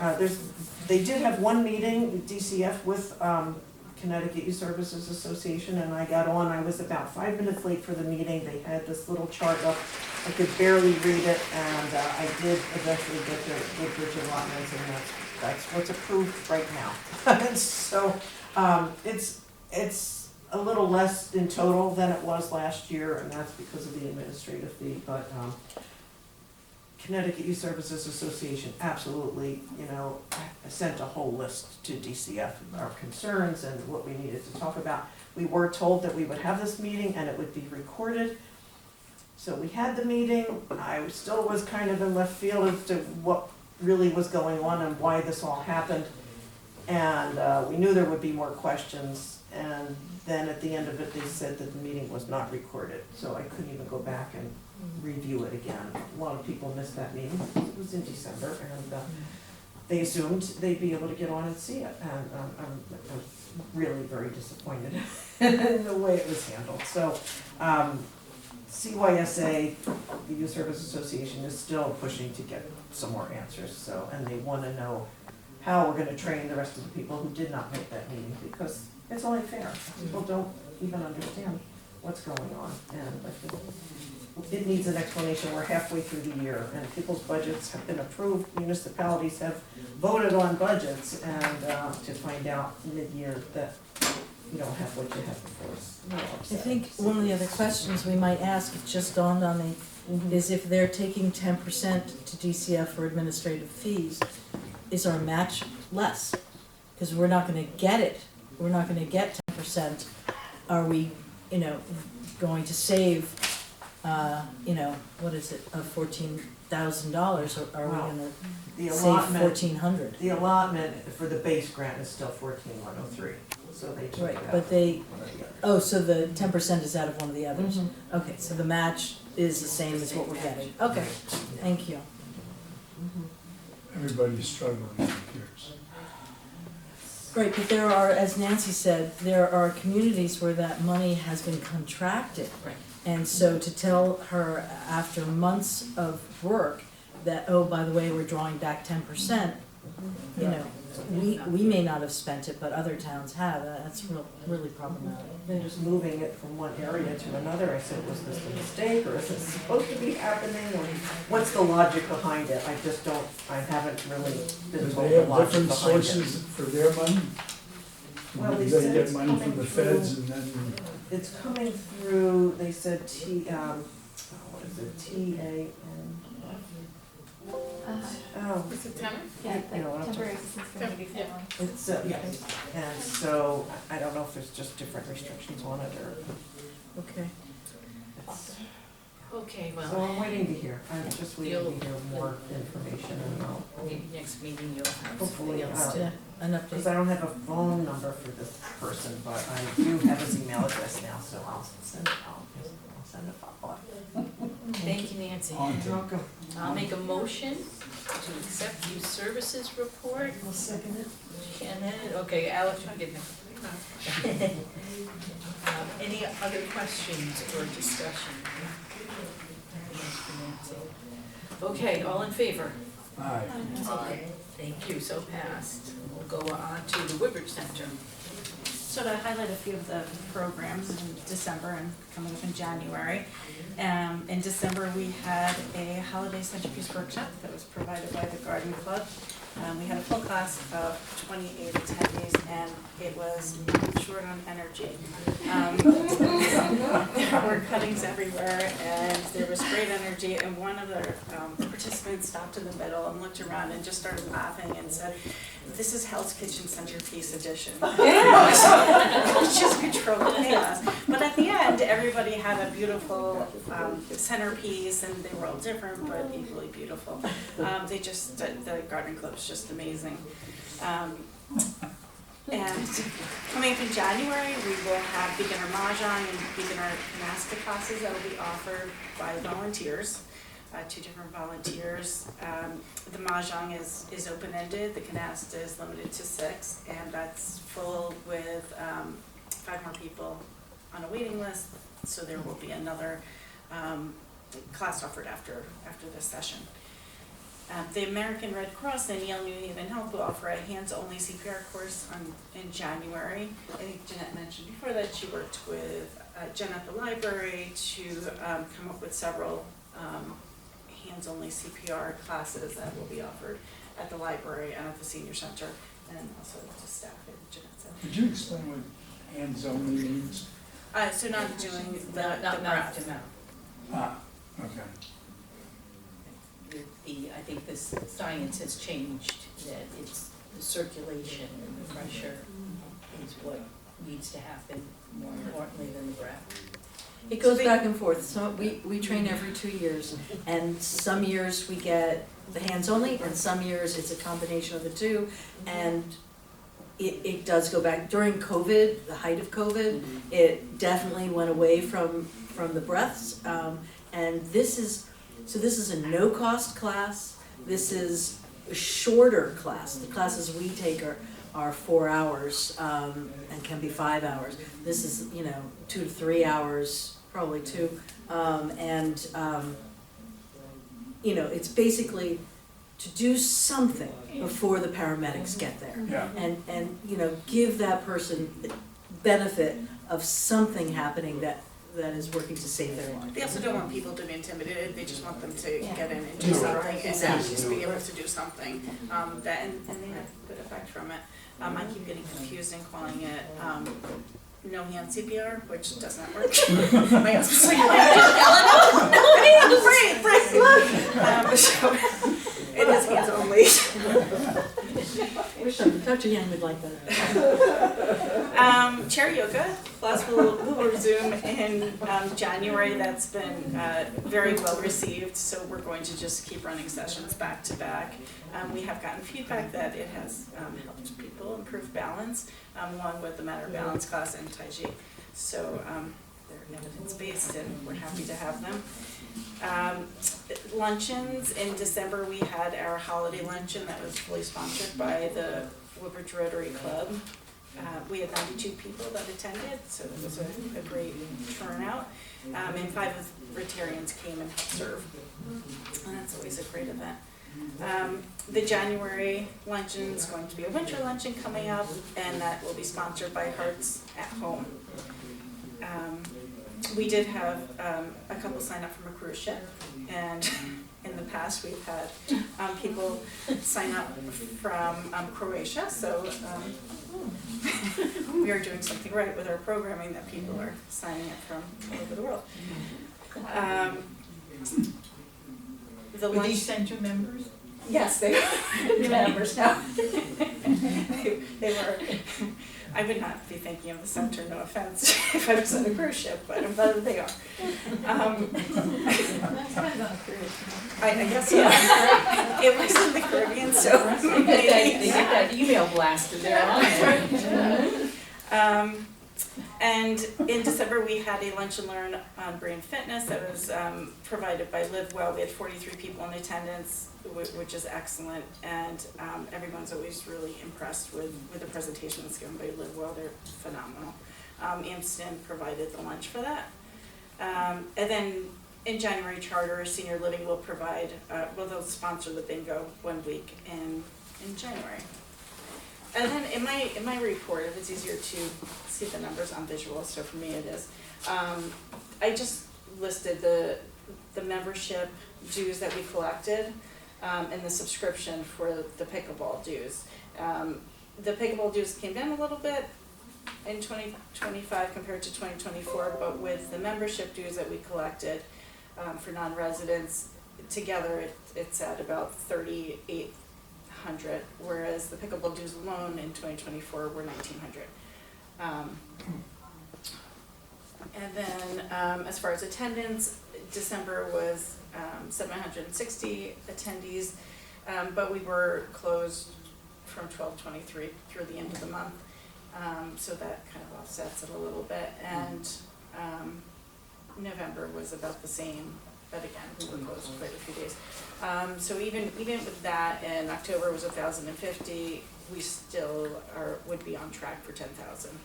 They did have one meeting, DCF, with Connecticut Youth Services Association, and I got on, I was about 5 minutes late for the meeting, they had this little chart up, I could barely read it, and I did eventually get the Woodbridge allotments, and that's what's approved right now. And so, it's a little less in total than it was last year, and that's because of the administrative fee, but, Connecticut Youth Services Association absolutely, sent a whole list to DCF of our concerns and what we needed to talk about. We were told that we would have this meeting and it would be recorded. So we had the meeting, I still was kind of in left field as to what really was going on and why this all happened. And we knew there would be more questions, and then at the end of it, they said that the meeting was not recorded, so I couldn't even go back and review it again. A lot of people missed that meeting, it was in December, and they assumed they'd be able to get on and see it, and I'm really very disappointed in the way it was handled. So, CYSA, the Youth Service Association, is still pushing to get some more answers, so, and they wanna know how we're gonna train the rest of the people who did not make that meeting, because it's only fair. People don't even understand what's going on, and I think it needs an explanation. We're halfway through the year, and people's budgets have been approved, municipalities have voted on budgets, and to find out mid-year that you don't have what you had before is a little I upsetting. think one of the other questions we might ask, it just dawned on me, is if they're taking 10% to DCF for administrative fees, is our match less? Because we're not gonna get it, we're not gonna get 10%. Are we, going to save, what is it, $14,000, or are we Wow. gonna The save allotment, 1,400? the allotment for the base grant is still 14,103, so they took Right, it out. but they, One or the other. oh, so the 10% is out of one of the others? Mhm. Okay, so the match is the same as what we're getting, okay, thank you. Everybody's struggling, it appears. Right, but there are, as Nancy said, there are communities where that money has been contracted. Right. And so to tell her after months of work that, oh, by the way, we're drawing back 10%, we may not have spent it, but other towns have, that's really problematic. They're just moving it from one area to another. I said, was this a mistake, or is this supposed to be happening, or what's the logic behind it? I haven't really Do been told they the have logic different behind it. sources for their money? Well, they Do said get it's money from coming the through- feds and then, It's coming through, they said what is it, TAN? Oh, Is it temp? You Yeah, know what I'm temporary assistance community family. it's, yes, and so, I don't know if there's just different restrictions on it, or Okay. it's, Okay, so well, I'm waiting to hear, I'm just waiting to hear more information, and I'll, maybe next meeting you'll have Hopefully, something else to. Yeah, an because update. I don't have a phone number for this person, but I do have his email address now, so I'll send a follow-up. Thank you, Nancy. on You're welcome. I'll make a motion to accept youth services report. I'll second it. Janet, okay, Alex, you get me. Any other questions or discussion? Okay, all in favor? aye. Thank you, so passed. We'll go on to the Woodbridge Center. So to highlight a few of the programs in December and coming up in January. In December, we had a holiday centerpiece workshop that was provided by the Garden Club. We had a full class of 28 attendees, and it was not short on energy. There were cuttings everywhere, and there was great energy, and one of the participants stopped in the middle and looked around and just started laughing and said, "This is Hell's Kitchen Centerpiece Edition." It was just controlled chaos. But at the end, everybody had a beautiful centerpiece, and they were all different but equally beautiful. The garden club's just amazing. And coming up in January, we will have beginner mahjong and beginner canasta classes that will be offered by volunteers. 2 different volunteers. The mahjong is open-ended, the canasta is limited to 6, and that's full with 5 more people on a waiting list, so there will be another class offered after this session. The American Red Cross and Yale New Haven Health will offer a hands-only CPR course in January. I think Jeanette mentioned before that she worked with Jen at the library to come up with several hands-only CPR classes that will be offered at the library and at the senior center, and also to staff at Jeanette said. Could you explain what hands only means? So not doing the Not mouth breath. to mouth. Ah, okay. I think this science has changed, that it's the circulation and the pressure is what needs to happen more importantly than the breath. It goes back and forth. So we train every 2 years, and some years we get the hands only, and some years it's a combination of the two. And it does go back. During COVID, the height of COVID, it definitely went away from the breaths. And this is a no-cost class. This is a shorter class. The classes we take are 4 hours and can be 5 hours. This is 2 to 3 hours, probably 2, it's basically to do something before the paramedics get there, Yeah. and give that person the benefit of something happening that is working to save their life. They also don't want people to be intimidated, they just want them to Yeah. get in and Do do it. something, and Exactly. just be able to do something, and they have good effect from it. I keep getting confused and calling it, no hand CPR, which does not work. My husband's like, no hands, right. So, it is hands only. Wish Dr. Yang would like that. Chair yoga class will resume in January. That's been very well received, so we're going to just keep running sessions back to back. We have gotten feedback that it has helped people improve balance, along with the Matter Balance class and Tai Chi. So they're evidence-based, and we're happy to have them. Luncheons, in December we had our holiday luncheon that was fully sponsored by the Woodbridge Rotary Club. We had 92 people that attended, so it was a great turnout. And 5 of Rotarians came and served, and that's always a great event. The January luncheon is going to be a winter luncheon coming up, and that will be sponsored by Hearts at Home. We did have a couple sign up from a cruise ship, and in the past we've had people sign up from Croatia, so we are doing something right with our programming that people are signing up from all over the world. The Were lunch. these center members? Yes, they are members now. They were. I would not be thinking of the center, no offense, if I was on a cruise ship, but I'm glad that they are. I guess, yeah. It was in the Caribbean, so. They get that email blasted there. And in December, we had a lunch and learn on brain fitness that was provided by Live Well. We had 43 people in attendance, which is excellent, and everyone's always really impressed with the presentations given by Live Well. They're phenomenal. Amston provided the lunch for that. And then in January, Charter Senior Living will provide, they'll sponsor the bingo 1 week in January. And then in my report, if it's easier to see the numbers on visual, so for me it is, I just listed the membership dues that we collected and the subscription for the pickleball dues. The pickleball dues came down a little bit in 2025 compared to 2024, but with the membership dues that we collected for non-residents, together it's at about $3,800, whereas the pickleball dues alone in 2024 were $1,900. And then as far as attendance, December was 760 attendees, but we were closed from 12/23 through the end of the month, so that kind of offsets it a little bit. And November was about the same, but again, we were closed quite a few days. So even with that, and October was 1,050, we still would be on track for 10,000.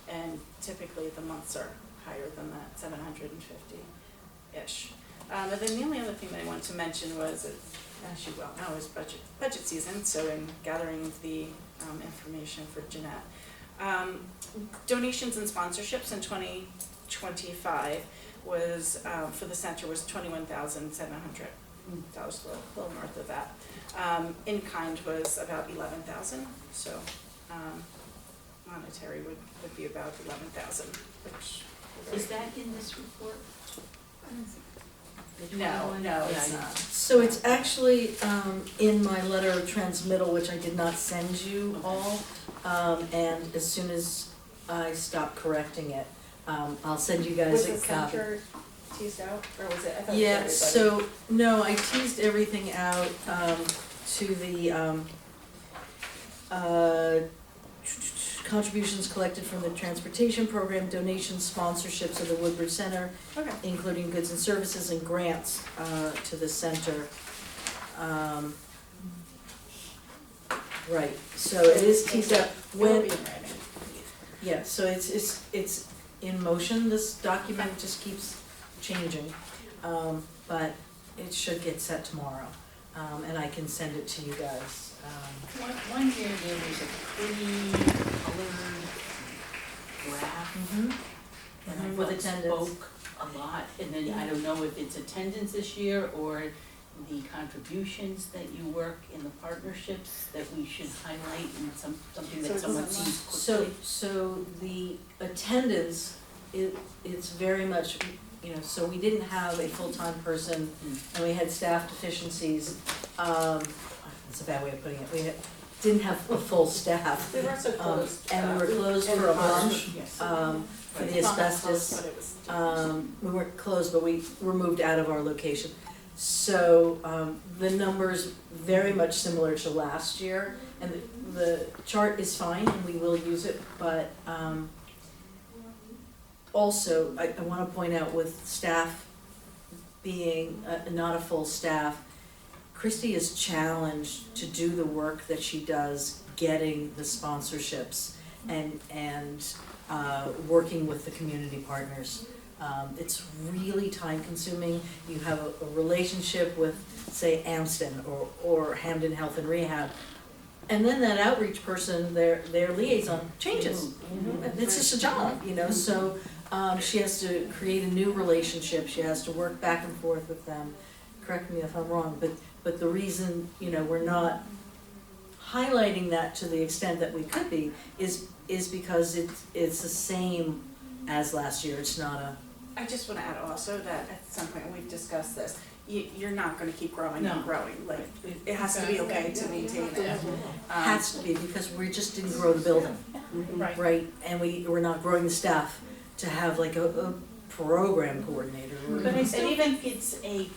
And typically the months are higher than that, 750-ish. And then the only other thing that I wanted to mention was as you well know, is budget season, so in gathering the information for Jeanette. Donations and sponsorships in 2025 was, for the center, was $21,700, a little north of that. In kind was about 11,000, so monetary would be about 11,000, which. Is that in this report? No, it's Yeah, not. So it's actually in my letter of transmittal, which I did not send you all. And as soon as I stop correcting it, I'll send you guys Was a the copy. center teased out, or was it, I thought it was Yeah, everybody? so, no, I teased everything out to the contributions collected from the transportation program, donations, sponsorships of the Woodbridge Center, Okay. including goods and services and grants to the center. Right, so it is teased out. It will When, be in writing. yeah, so it's in motion, this document just keeps changing. But it should get set tomorrow, and I can send it to you guys. One year there was a pretty colored graph, and I With thought attendance. spoke a lot, and then I don't know if it's attendance this year or the contributions that you work in the partnerships that we should highlight and something So that it someone doesn't sees So, quickly. so the attendance, it's very much, you know, so we didn't have a full-time person, and we had staff deficiencies. That's a bad way of putting it, didn't have a full staff. We were also closed. And we were closed in for a March. month, Yes. for the Well, not closed, asbestos. but it was. We weren't closed, but we were moved out of our location. So, the numbers very much similar to last year, and the chart is fine, and we will use it, but, also, I wanna point out with staff being, not a full staff, Christy is challenged to do the work that she does, getting the sponsorships and working with the community partners. It's really time consuming. You have a relationship with, say, Amston or Hamden Health and Rehab. And then that outreach person, their liaison changes. It's just a job, you know, so she has to create a new relationship. She has to work back and forth with them. Correct me if I'm wrong, but the reason, you know, we're not highlighting that to the extent that we could be is because it's the same as last year. It's not a, I just wanna add also that at some point, we've discussed this, you're not gonna keep growing No. and growing, like, it has to be okay to maintain it. has to be, because we just didn't grow the building, right? And we're not growing the staff to have like a program coordinator. or- But I still think it's a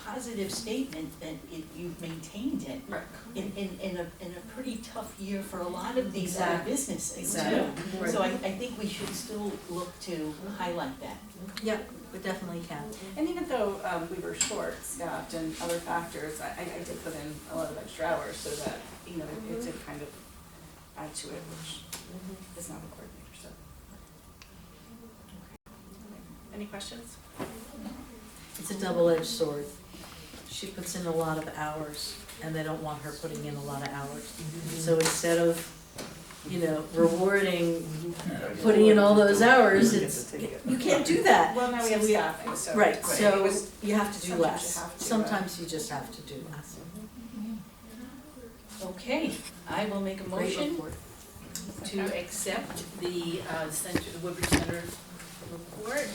positive statement that you've maintained it Right. in a pretty tough year for a lot of these other Exactly. businesses too. Exactly. So I think we should still look to highlight that. Yeah, we definitely can. And even though we were short-staffed and other factors, I did put in a lot of extra hours so that, you know, it did kind of add to it, which is not a coordinator, so. Any questions? It's a double-edged sword. She puts in a lot of hours, and they don't want her putting in a lot of hours. So instead of, you know, rewarding putting in all those hours, it's, you can't do that. Well, now we have So staffing, so. Right, it so was- you have to do sometimes you less. have to, Sometimes you just have to do less. Okay, I will make a Great motion report. to accept the Center, the Woodbridge Center report.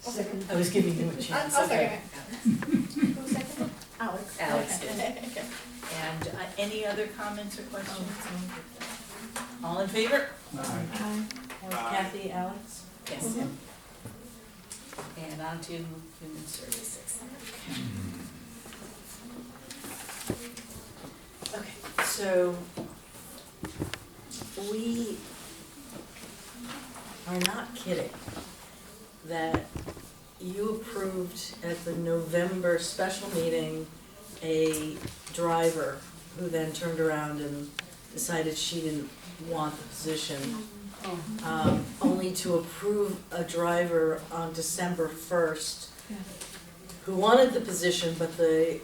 Second. I was giving you a chance, I'll okay. Who seconded? Alex. Alex did. Okay. And any other comments or questions? All in favor? Aye. Kathy, Alex? Yes. And on to human services. Okay, so we are not kidding that you approved at the November special meeting a driver who then turned around and decided she didn't want the position. Only to approve a driver on December 1st. who wanted the position, but the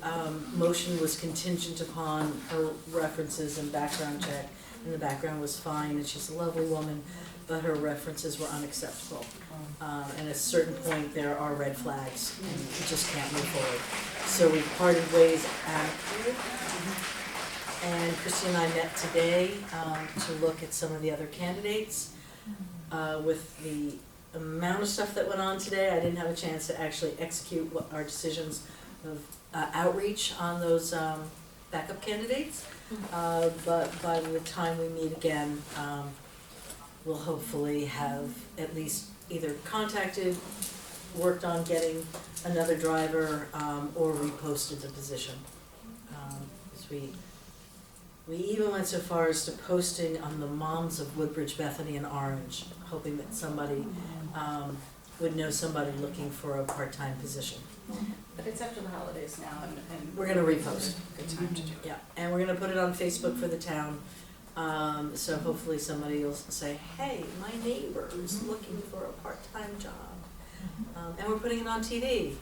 motion was contingent upon her references and background check, and the background was fine, and she's a lovely woman, but her references were unacceptable. And at a certain point, there are red flags, and you just can't move forward. So we parted ways amicably. And Christy and I met today to look at some of the other candidates. With the amount of stuff that went on today, I didn't have a chance to actually execute what our decisions of outreach on those backup candidates. But by the time we meet again, we'll hopefully have at least either contacted, worked on getting another driver, or reposted the position. 'Cause we even went so far as to posting on the Moms of Woodbridge, Bethany, and Orange, hoping that somebody would know somebody looking for a part-time position. But it's after the holidays now, and We're gonna repost. good time to do it. Yeah, and we're gonna put it on Facebook for the town. So hopefully somebody will say, hey, my neighbor is looking for a part-time job. And we're putting it on TV.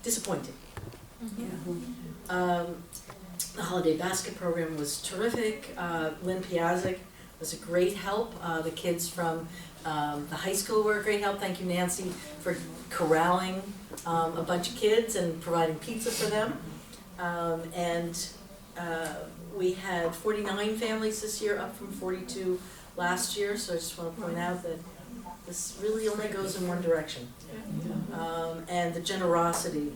Disappointing. Yeah. The holiday basket program was terrific. Lynn Piazzik was a great help. The kids from the high school were a great help. Thank you, Nancy, for corralling a bunch of kids and providing pizza for them. We had 49 families this year, up from 42 last year, so I just want to point out that this really only goes in one direction. And the generosity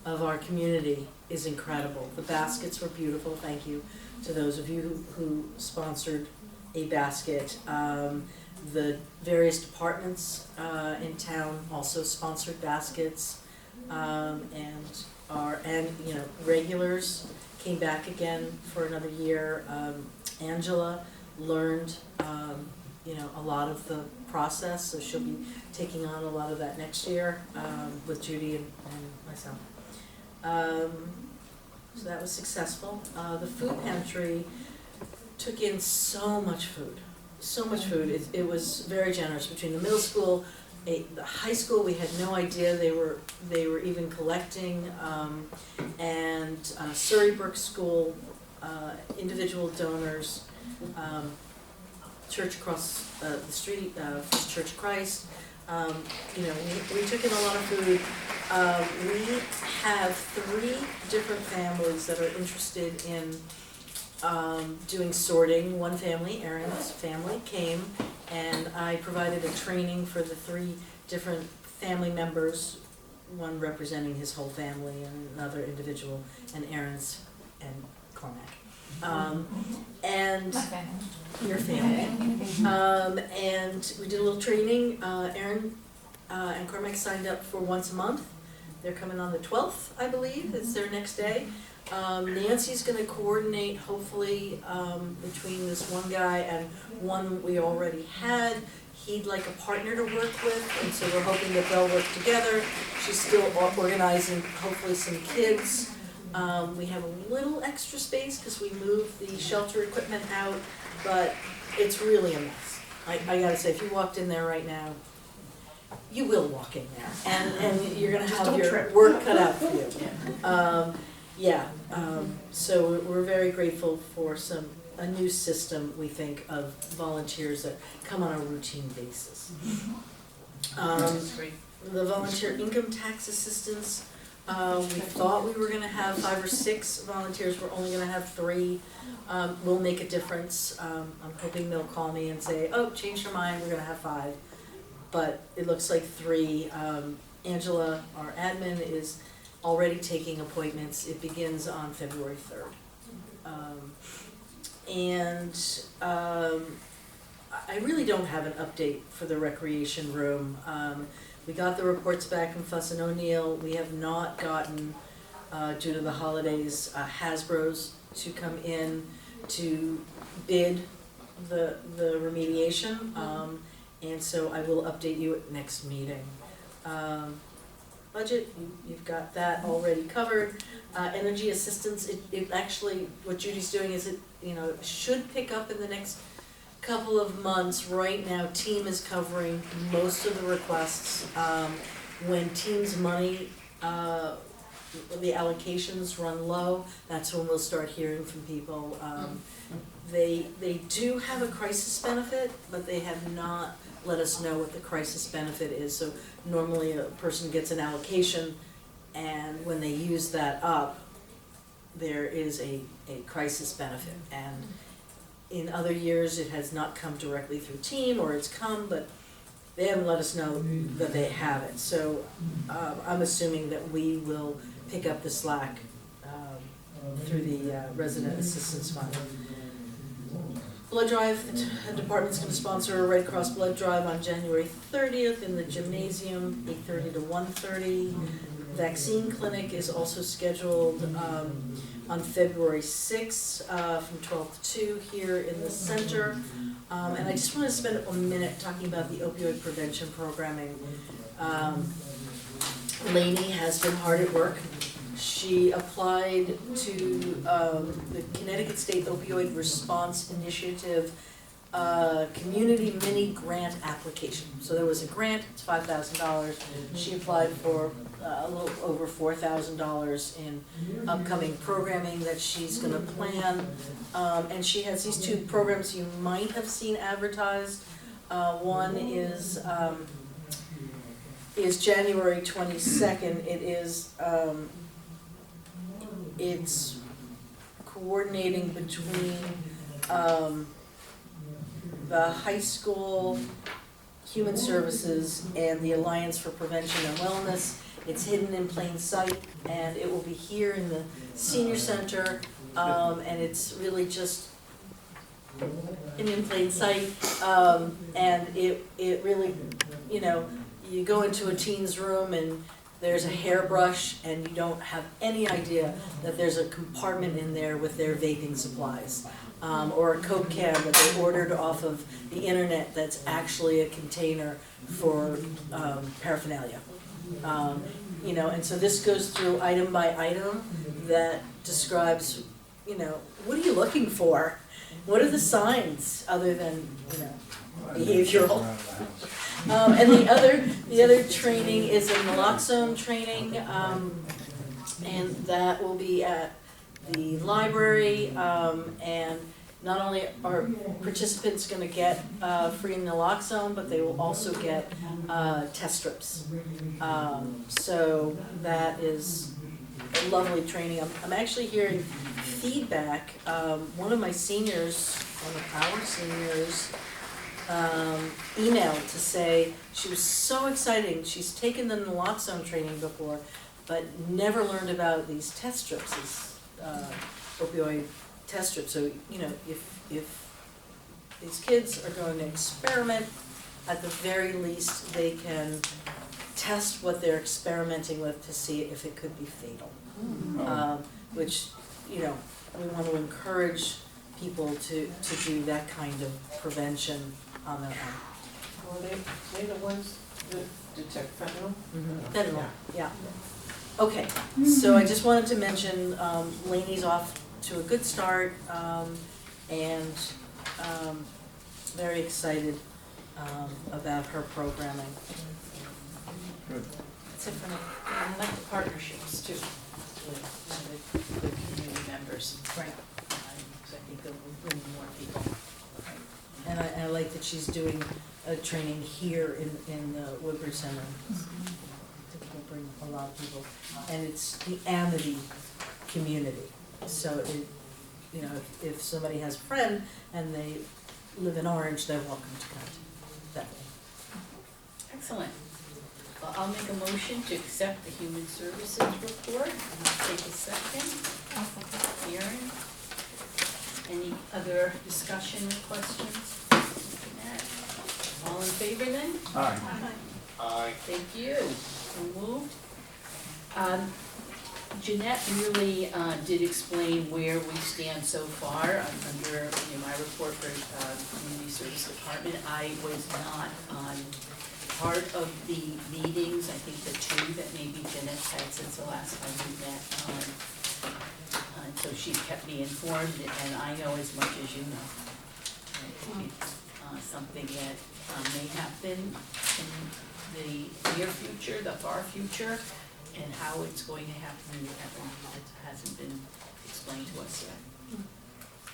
of our community is incredible. The baskets were beautiful. Thank you to those of you who sponsored a basket. The various departments in town also sponsored baskets, and regulars came back again for another year. Angela learned a lot of the process, so she'll be taking on a lot of that next year with Judy and myself. So that was successful. The food pantry took in so much food. It was very generous. Between the middle school, the high school, we had no idea they were even collecting, and Surrey-Brook School, individual donors, church across the street, First Church of Christ. We took in a lot of food. We have 3 different families that are interested in doing sorting. One family, Aaron's family, came, and I provided a training for the 3 different family members, one representing his whole family and another individual, and Aaron's and Cormac. And your family. And we did a little training. Aaron and Cormac signed up for once a month. They're coming on the 12th, I believe, it's their next day. Nancy's gonna coordinate, hopefully, between this one guy and one we already had. He'd like a partner to work with, and so we're hoping that they'll work together. She's still organizing, hopefully, some kids. We have a little extra space because we moved the shelter equipment out, but it's really a mess. I gotta say, if you walked in there right now, you will walk in there, and you're gonna have your work cut out for you. So we're very grateful for a new system, we think, of volunteers that come on a routine basis. The volunteer income tax assistance, we thought we were gonna have 5 or 6 volunteers, we're only gonna have 3. Will make a difference. I'm hoping they'll call me and say, oh, change your mind, we're gonna have 5. But it looks like 3. Angela, our admin, is already taking appointments. It begins on February 3rd. I really don't have an update for the recreation room. We got the reports back from Fuss and O'Neill. We have not gotten, due to the holidays, Hasbro's to come in to bid the remediation. And so I will update you at next meeting. Budget, you've got that already covered. Energy assistance, it actually, what Judy's doing is it should pick up in the next couple of months, right now, Team is covering most of the requests. When Team's money, the allocations run low, that's when we'll start hearing from people. They do have a crisis benefit, but they have not let us know what the crisis benefit is. So normally a person gets an allocation, and when they use that up, there is a crisis benefit. And in other years, it has not come directly through Team, or it's come, but they haven't let us know that they have it. So I'm assuming that we will pick up the slack through the Resident Assistance Fund. Blood drive, the department's gonna sponsor a Red Cross blood drive on January 30th in the gymnasium, 8:30 to 1:30. Vaccine clinic is also scheduled on February 6th from 12 to 2 here in the center. And I just want to spend a minute talking about the opioid prevention programming. Lainey has been hard at work. She applied to the Connecticut State Opioid Response Initiative community mini grant application. So there was a grant, it's $5,000. She applied for a little over $4,000 in upcoming programming that she's gonna plan. And she has these two programs you might have seen advertised. One is January 22nd. It is, it's coordinating between the high school human services and the Alliance for Prevention and Wellness. It's hidden in plain sight, and it will be here in the senior center, and it's really just in plain sight, and it really, you know, you go into a teen's room and there's a hairbrush and you don't have any idea that there's a compartment in there with their vaping supplies. Or a Coke can that they ordered off of the internet that's actually a container for paraphernalia. You know, and so this goes through item by item that describes, you know, what are you looking for? What are the signs other than, you know, behavioral? And the other training is a naloxone training, and that will be at the library, and not only are participants gonna get free naloxone, but they will also get test strips. So that is a lovely training. I'm actually hearing feedback. One of my seniors, one of our seniors, emailed to say she was so excited. She's taken the naloxone training before, but never learned about these test strips, these opioid test strips. So, you know, if these kids are going to experiment, at the very least they can test what they're experimenting with to see if it could be fatal. Which, you know, we want to encourage people to do that kind of prevention on their own. Well, they the ones that detect fentanyl? Fentanyl, yeah. Okay, so I just wanted to mention, Lainey's off to a good start, and very excited about her programming. Good. That's it for me. And I like the partnerships too, with the community members. Right. I think that will bring more people. And I like that she's doing a training here in the Woodbridge Center. I think it will bring a lot of people. And it's the Amity community. So it, you know, if somebody has a friend and they live in Orange, they're welcome to come to that. Excellent. Well, I'll make a motion to accept the Human Services report. I'll take a second. Karen? Any other discussion or questions? All in favor then? Aye. Aye. Thank you. So moved. Jeanette really did explain where we stand so far under my report for Community Service Department. I was not part of the meetings, I think the two that maybe Jeanette's had since the last time we met. And so she kept me informed, and I know as much as you know. It could be something that may happen in the near future, the far future, and how it's going to happen, it hasn't been explained to us yet.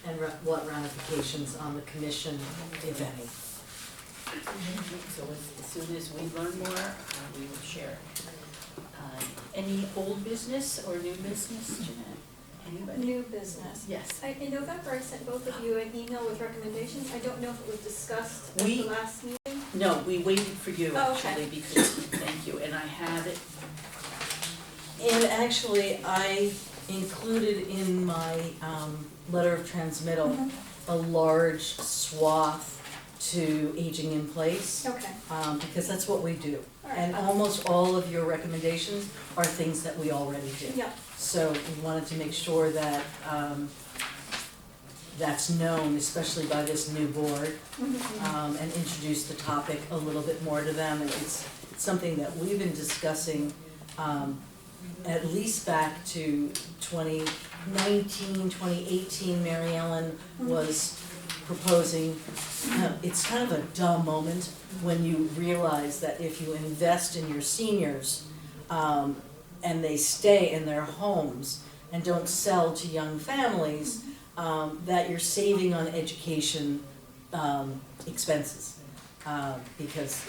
And what ramifications on the commission, if any. So as soon as we learn more, we will share. Any old business or new business, Jeanette? Anybody? New business. Yes. In November, I sent both of you an email with recommendations. I don't know if it was discussed at We- the last meeting. No, we waited for you Oh, okay. actually, because, thank you, and I have it. And actually, I included in my letter of transmittal a large swath to Aging in Place, Okay, because that's what we do. all right. And almost all of your recommendations are things that we already do. Yeah, So we wanted to make sure that that's known, especially by this new board, and introduce the topic a little bit more to them. And it's something that we've been discussing at least back to 2019, 2018. Mary Ellen was proposing, it's kind of a dumb moment when you realize that if you invest in your seniors, and they stay in their homes and don't sell to young families, that you're saving on education expenses. Because,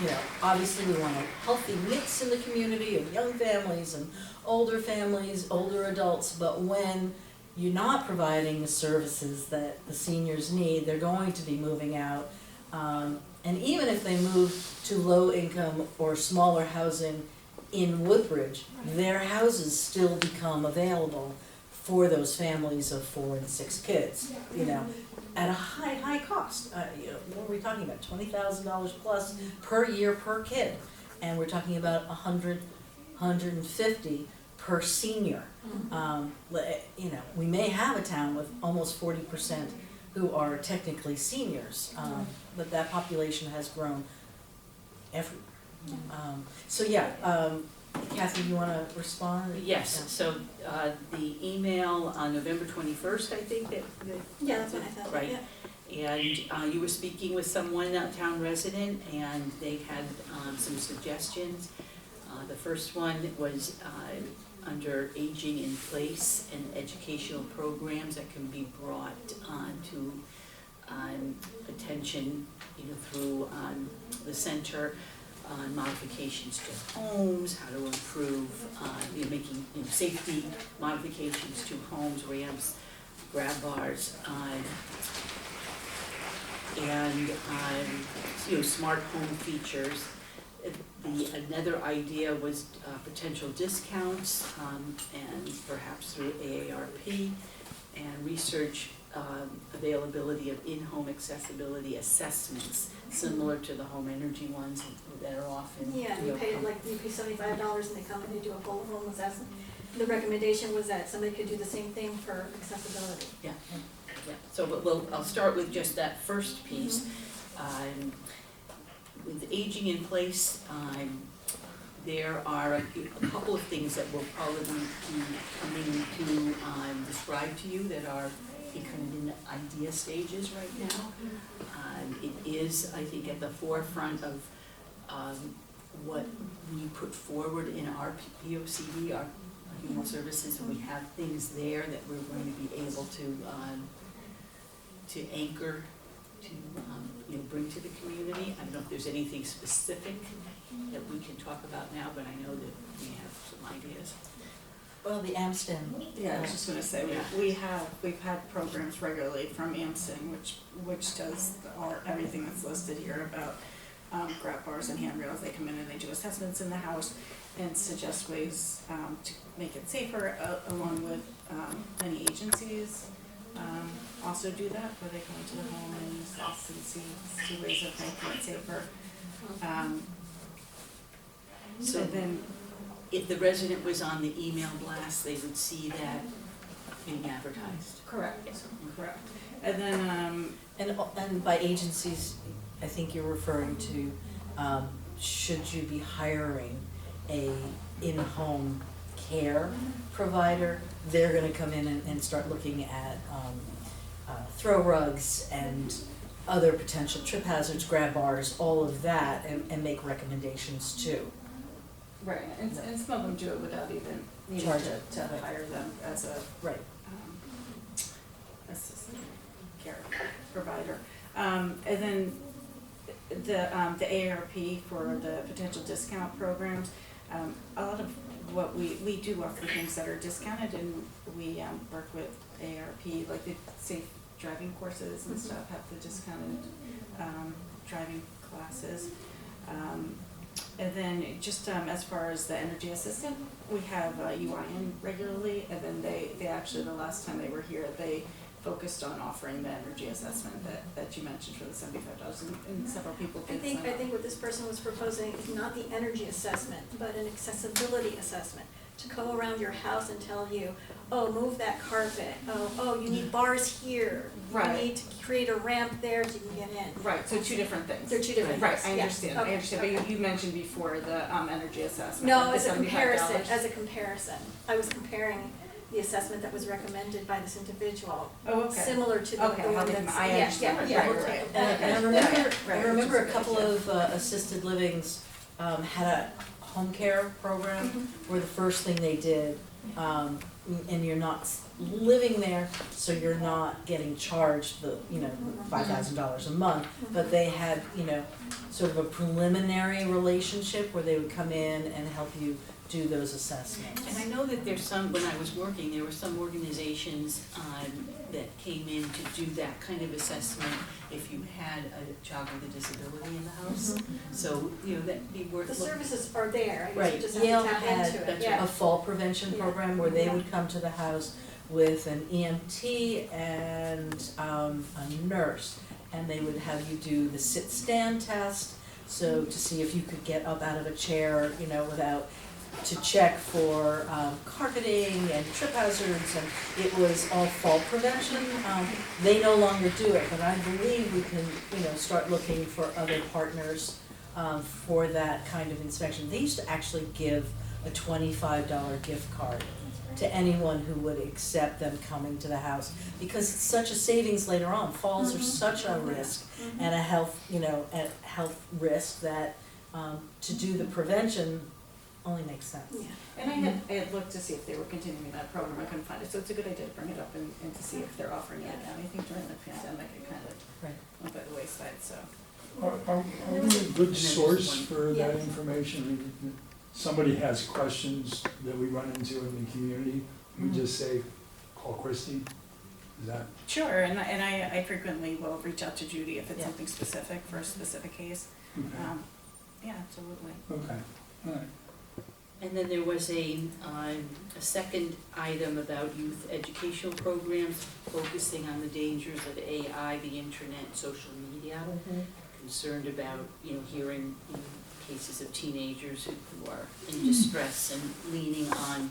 you know, obviously we want a healthy mix in the community of young families and older families, older adults, but when you're not providing the services that the seniors need, they're going to be moving out. And even if they move to low income or smaller housing in Woodbridge, their houses still become available for those families of 4 and 6 kids, you know, at a high cost. You know, what are we talking about, $20,000 plus per year per kid? And we're talking about $150 per senior. You know, we may have a town with almost 40% who are technically seniors, but that population has grown everywhere. So yeah, Kathy, you wanna respond? Yes, so the email on November 21st, I think, that yeah, that's what I thought, Right. yeah. and you were speaking with someone, a town resident, and they had some suggestions. The first one was under aging in place and educational programs that can be brought to attention, you know, through the center, modifications to homes, how to improve, you know, making, you know, safety modifications to homes, ramps, grab bars, and you know, smart home features. Another idea was potential discounts, and perhaps through AARP, and research availability of in-home accessibility assessments, similar to the home energy ones that are often. Yeah, you pay $75 and they come and they do a full home assessment. The recommendation was that somebody could do the same thing for accessibility. Yeah, so I'll start with just that first piece. With aging in place, there are a couple of things that will probably be coming to describe to you that are kind of in the idea stages right now. It is, I think, at the forefront of what we put forward in our POCD, our human services, and we have things there that we're going to be able to anchor, to you know, bring to the community. I don't know if there's anything specific that we can talk about now, but I know that we have some ideas. Well, the Amsden. Yeah, I was just gonna say, we've had programs regularly from AMSIN, which does everything that's listed here about grab bars and handrails. They come in and they do assessments in the house and suggest ways to make it safer, along with many agencies also do that, where they go into the home and assess and see ways of making it safer. So then, if the resident was on the email blast, they would see that being advertised. Correct. Correct. And then And by agencies, I think you're referring to, should you be hiring a in-home care provider? They're gonna come in and start looking at throw rugs and other potential trip hazards, grab bars, all of that, and make recommendations too. Right, and some of them do it without even needing Charge to, it. to hire them as a, Right. assistant care provider. And then the AARP for the potential discount programs, a lot of what we do offer things that are discounted, and we work with AARP, like the safe driving courses and stuff have the discounted driving classes. And then just as far as the energy assistant, we have UIN regularly, and then they actually, the last time they were here, they focused on offering the energy assessment that you mentioned for the $75, and several people I did sign up. think what this person was proposing is not the energy assessment, but an accessibility assessment. To go around your house and tell you, oh, move that carpet, oh, you need bars here. Right. You need to create a ramp there so you can get in. Right, so two different things. They're two different Right, things, I yeah. understand, Okay, I understand, okay. but you mentioned before the energy assessment. No, like as the a $75. comparison, I was comparing the assessment that was recommended by this individual, Oh, okay. similar to the Okay, one how that's, they- I yeah, understand. yeah, Right, we'll right, take right. it. And I Right, remember, right, I remember a which is couple good, of assisted livings had a home care program where the first thing they did, and you're not living there, so you're not getting charged the, $5,000 a month, but they had, sort of a preliminary relationship where they would come in and help you do those assessments. And I know that there's some, when I was working, there were some organizations that came in to do that kind of assessment if you had a child with a disability in the house. So, that'd be worth The looking. services are there, I guess Right, you just have Yale to tap had into it, that's yeah. a fall prevention Yeah. program where they Yeah. would come to the house with an EMT and a nurse. And they would have you do the sit-stand test, so to see if you could get up out of a chair, to check for carpeting and trip hazards, and it was all fall prevention. They no longer do it, but I believe we can, start looking for other partners for that kind of inspection. They used to actually give a $25 gift card to anyone who would accept them coming to the house, because it's such a savings later on. Falls are such a risk and a health, a health risk that to do the prevention only makes sense. Yeah. And I had looked to see if they were continuing that program, I couldn't find it, so it's a good idea to bring it up and to see if they're offering it again. I think during the pandemic, it kind of Right. went by the wayside, so. Are we a good there's source one- for that Yes. information? I mean, somebody has questions that we run into in the community, we just say, call Christie? Is that? Sure, and I frequently will reach out to Judy if it's Yeah. something specific for a specific case. Okay, Yeah, absolutely. okay, all right. And then there was a second item about youth educational programs, focusing on the dangers of AI, the internet, social media. Concerned about, hearing cases of teenagers who are in distress and leaning on,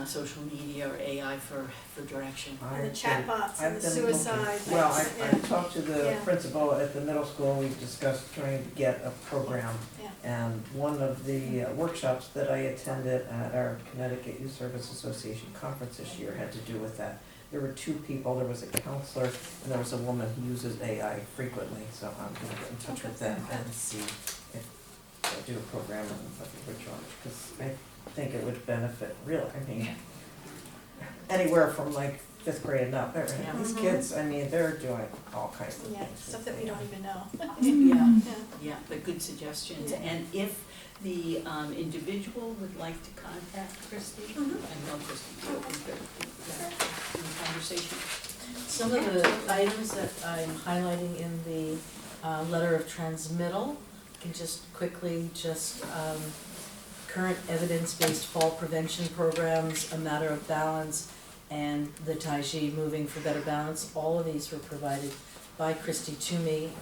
social media or AI for direction. And the chatbots and I've the been looking- suicide. Well, things, I talked to the Yeah. principal at the middle school, we discussed trying to get a program. Yeah. And one of the workshops that I attended at our Connecticut Youth Service Association conference this year had to do with that. There were two people, there was a counselor and there was a woman who uses AI frequently, so I'm gonna get in touch with them and see if they do a program and what they would charge, because I think it would benefit really, anywhere from like fifth grade and up, these Mhm. kids, they're doing all kinds of Yeah, things. stuff that we don't even know. Yeah, Yeah. yeah, but good suggestions. Yeah. And if the individual would like to contact Christie, I know Christie be open to the conversation. Some of the items that I'm highlighting in the letter of transmittal, I can just quickly current evidence-based fall prevention programs, A Matter of Balance, and the Taiji Moving for Better Balance. All of these were provided by Christie to me.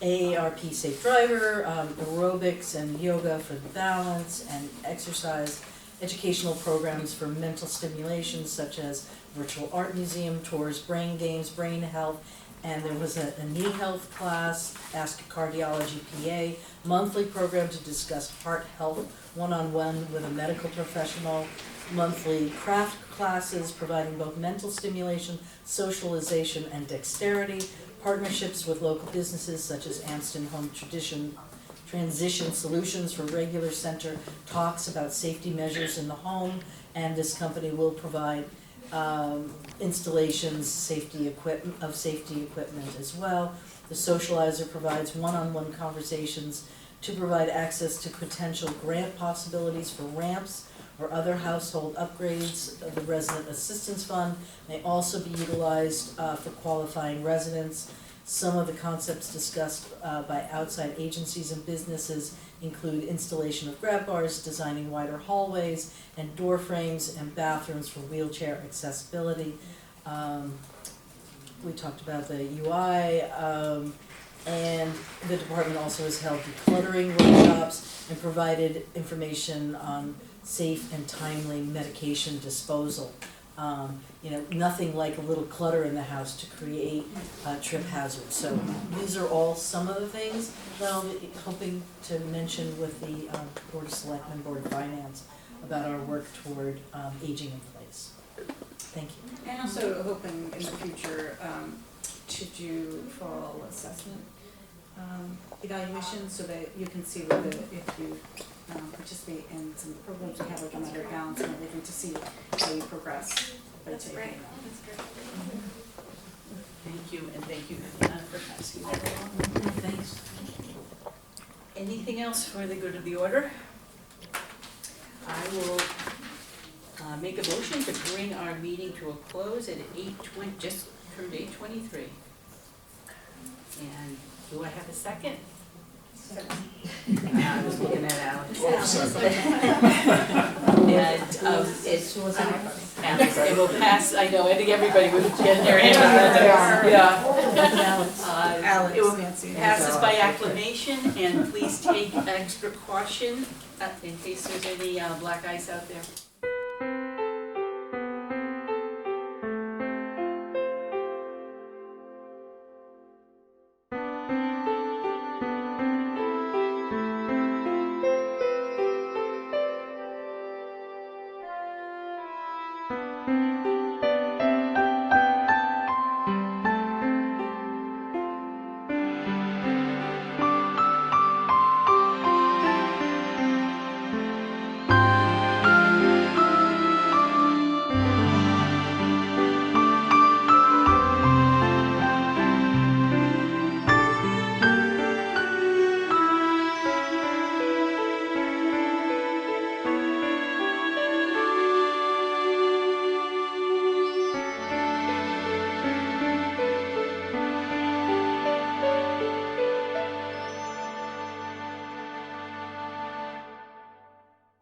AARP Safe Driver, aerobics and yoga for the balance, and exercise, educational programs for mental stimulation such as virtual art museum, tours, brain games, brain health, and there was a knee health class, Ask a Cardiology PA, monthly program to discuss heart health, one-on-one with a medical professional, monthly craft classes, providing both mental stimulation, socialization, and dexterity, partnerships with local businesses such as Amston Home Transition Solutions for regular center talks about safety measures in the home, and this company will provide installations, safety equipment as well. The Socializer provides one-on-one conversations to provide access to potential grant possibilities for ramps or other household upgrades. The Resident Assistance Fund may also be utilized for qualifying residents. Some of the concepts discussed by outside agencies and businesses include installation of grab bars, designing wider hallways and door frames, and bathrooms for wheelchair accessibility. We talked about the UI, and the department also has held decluttering workshops and provided information on safe and timely medication disposal. Nothing like a little clutter in the house to create trip hazards. So these are all some of the things that I'll be hoping to mention with the Board of Selectmen, Board of Finance, about our work toward aging in place. Thank you. And also hoping in the future to do fall assessment evaluations so that you can see whether if you participate in some of the programs we have, like another balance and everything, to see how you progress. That's great, that's great. Thank you, and thank you, Anna, for passing that along. Thanks. Anything else for the good of the order? I will make a motion to bring our meeting to a close at 8:20, just turned 8:23. And do I have a second? I was looking at Alex. And it will pass, I know, I think everybody would get their hand on that. Alex. It will Nancy. passes by acclamation, and please take extra caution in case there's any black ice out there.